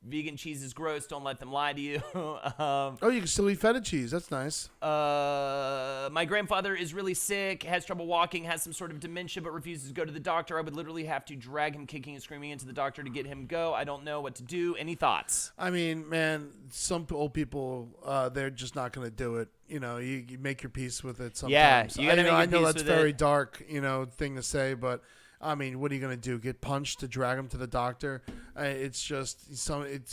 vegan cheese is gross. Don't let them lie to you. Oh, you can still eat feta cheese. That's nice. My grandfather is really sick, has trouble walking, has some sort of dementia, but refuses to go to the doctor. I would literally have to drag him kicking and screaming into the doctor to get him go. I don't know what to do. Any thoughts? I mean, man, some old people, they're just not going to do it. You know, you make your peace with it sometimes. Yeah, you gotta make your I know peace that's with very it. dark, thing to say, but I mean, what are you going to do? Get punched to drag him to the doctor? It's just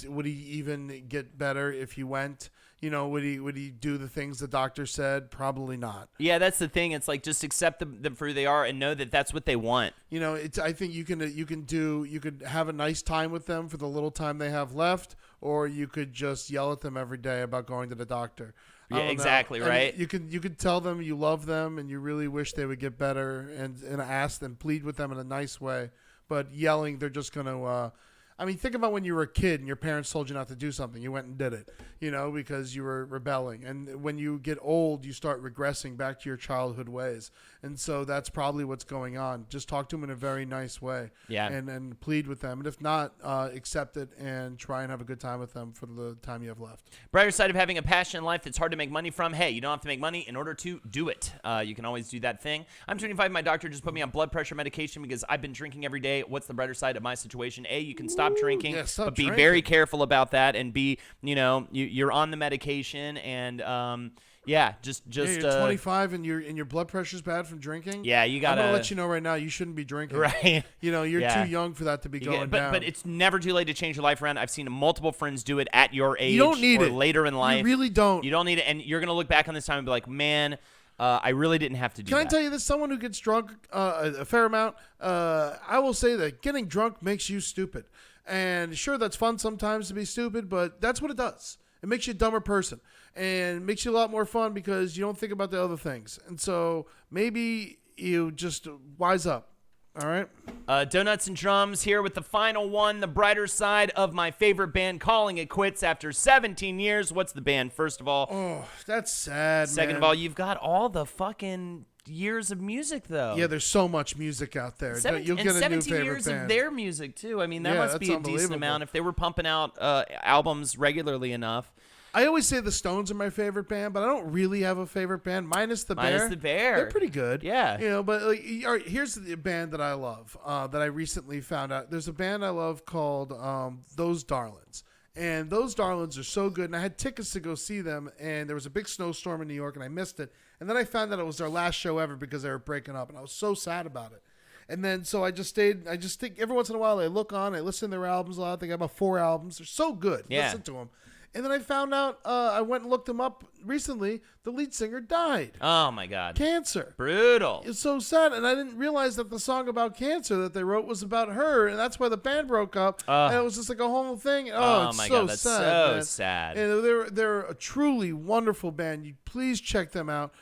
would he even get better if he went? Would he do the things the doctor said? Probably not. Yeah, that's the thing. It's like just accept them for who they are and know that that's what they want. I think you could have a nice time with them for the little time they have left, or you could just yell at them every day about going to the doctor. Yeah, exactly, right? And you could tell them you love them and you really wish they would get better, and ask them, plead with them in a nice way. But yelling, they're just going to think about when you were a kid and your parents told you not to do something. You went and did it, because you were rebelling. And when you get old, you start regressing back to your childhood ways. And so that's probably what's going on. Just talk to them in a very nice way. Yeah. And plead with them. And if not, accept it and try and have a good time with them for the time you have left. Brighter side of having a passion in life that's hard to make money from. Hey, you don't have to make money in order to do it. You can always do that thing. I'm 25. My doctor just put me on blood pressure medication because I've been drinking every day. What's the brighter side of my situation? A, you can stop drinking, yeah, stop but be drinking. very careful about that. And B, you're on the medication, and you're 25 and your blood pressure's bad from drinking. Yeah, you gotta. I'm gonna let you know right now. You shouldn't be drinking. Right. You're Yeah. too young for that to be going but, down. But it's never too late to change your life around. I've seen multiple friends do it at your age. You don't need or it later in life. You really don't. You don't need it, and you're gonna look back on this time and be like, man. I really didn't have to do that. Can I tell you this? Someone who gets drunk a fair amount, I will say that getting drunk makes you stupid. And sure, that's fun sometimes to be stupid, but that's what it does. It makes you a dumber person and makes you a lot more fun because you don't think about the other things. And so maybe you just wise up. All right. Donuts and Drums here with the final one, the brighter side of my favorite band calling it quits after 17 years. What's the band, first of all? Oh, that's sad, Second man. of all, you've got all the fucking years of music, though. Yeah, there's so much music out there. You'll get a new 17 favorite years band. of their music, too. I mean, that Yeah, must that's be a decent unbelievable. amount if they were pumping out albums regularly enough. I always say the Stones are my favorite band, but I don't really have a favorite band. Minus the Bear. They're pretty good. Yeah. But all right, here's the band that I love that I recently found out. There's a band I love called Those Darlings. And Those Darlings are so good. And I had tickets to go see them, and there was a big snowstorm in New York, and I missed it. And then I found out it was their last show ever because they were breaking up, and I was so sad about it. And then so I just stayed. I just think every once in a while I look on, I listen to their albums a lot. They got about 4 albums. They're so good. Yeah. Listen to them. And then I found out, I went and looked them up recently, the lead singer died. Oh, my God. Cancer. Brutal. It's so sad, and I didn't realize that the song about cancer that they wrote was about her, and that's why the band broke up, and it was just like a whole thing. Oh, it's my so God, that's sad, so man. sad. And they're a truly wonderful band. You please check them out.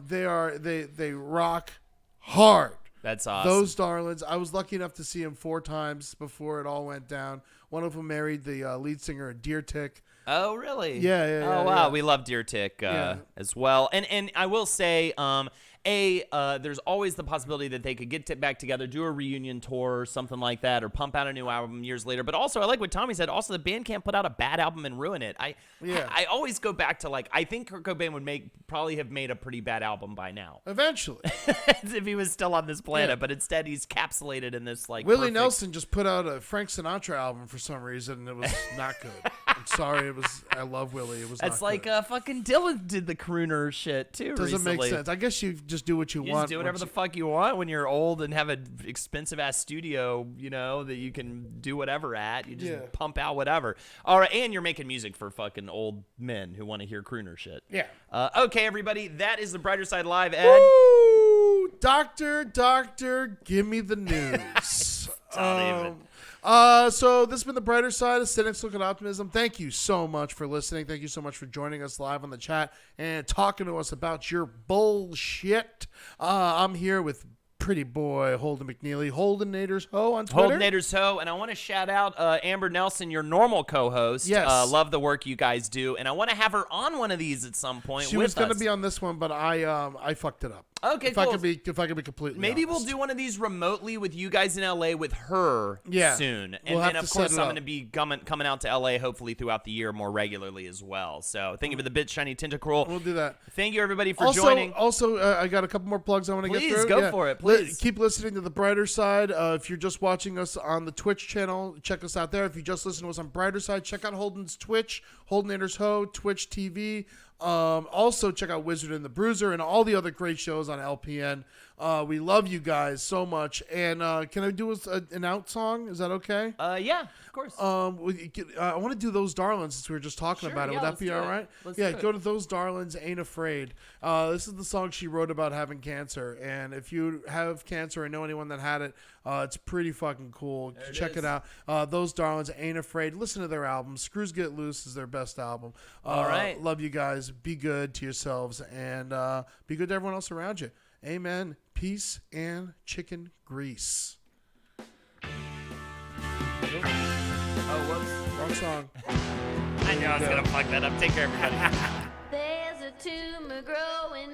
They rock hard. That's awesome. Those Darlings. I was lucky enough to see them 4 times before it all went down. One of them married the lead singer, Deer Tick. Oh, really? Yeah. Oh, wow. Yeah. We love Deer Tick Yeah. as well. And I will say, there's always the possibility that they could get back together, do a reunion tour or something like that, or pump out a new album years later. But also, I like what Tommy said. Also, the band can't put out a bad album and ruin it. I always go back to, I think Kurt Cobain would probably have made a pretty bad album by now. Eventually. As if he was still on this planet. Yeah. But instead, he's capsulated in this, Willie perfect... Nelson just put out a Frank Sinatra album for some reason, and it was not good. I'm sorry. I love Willie. It was That's not like good. Fucking Dylan did the crooner shit, too, Doesn't recently. make sense. I guess you just do what you You want. just do whatever the fuck you want when you're old and have an expensive-ass studio, that you can do whatever at. You just pump out whatever. All right, and you're making music for fucking old men who want to hear crooner shit. Yeah. Okay, everybody, that is the Brighter Side Live, Ed. Woo! Doctor, give me the news. So this has been the Brighter Side of Cynics Look at Optimism. Thank you so much for listening. Thank you so much for joining us live on the chat and talking to us about your bullshit. I'm here with pretty boy Holden McNeely, Holdenators Ho on Twitter. Holdenators Ho, and I want to shout out Amber Nelson, your normal co-host. Yes. Love the work you guys do, and I want to have her on one of these at some point. She was going to be on this one, but I fucked it up. Okay, if cool. I could be completely Maybe we'll honest. do one of these remotely with you guys in LA with her soon. And We'll have then, to of course, set it I'm up. going to be coming out to LA hopefully throughout the year more regularly as well. So thank you for the Bit Shiny Tentacruel. We'll do that. Thank you, everybody, for joining. Also, I got a couple more plugs I want to get Please, through. go for it, please. Keep listening to The Brighter Side. If you're just watching us on the Twitch channel, check us out there. If you just listen to us on Brighter Side, check out Holden's Twitch, Holden Anders Ho, Twitch TV. Also, check out Wizard and the Bruiser and all the other great shows on LPN. We love you guys so much. And can I do an out song? Is that okay? Yeah, of course. I want to do Those Darlings since we were just talking about it. Would that be all right? Yeah, go to Those Darlings, Ain't Afraid. This is the song she wrote about having cancer. And if you have cancer or know anyone that had it, it's pretty fucking cool. Check it out. Those Darlings, Ain't Afraid. Listen to their album. Screws Get Loose is their best album. All right. Love you guys. Be good to yourselves and be good to everyone else around you. Amen. Peace and chicken grease. Oh, whoops. Wrong song. I knew I was going to fuck that up. Take care, everybody. There's a tumor growing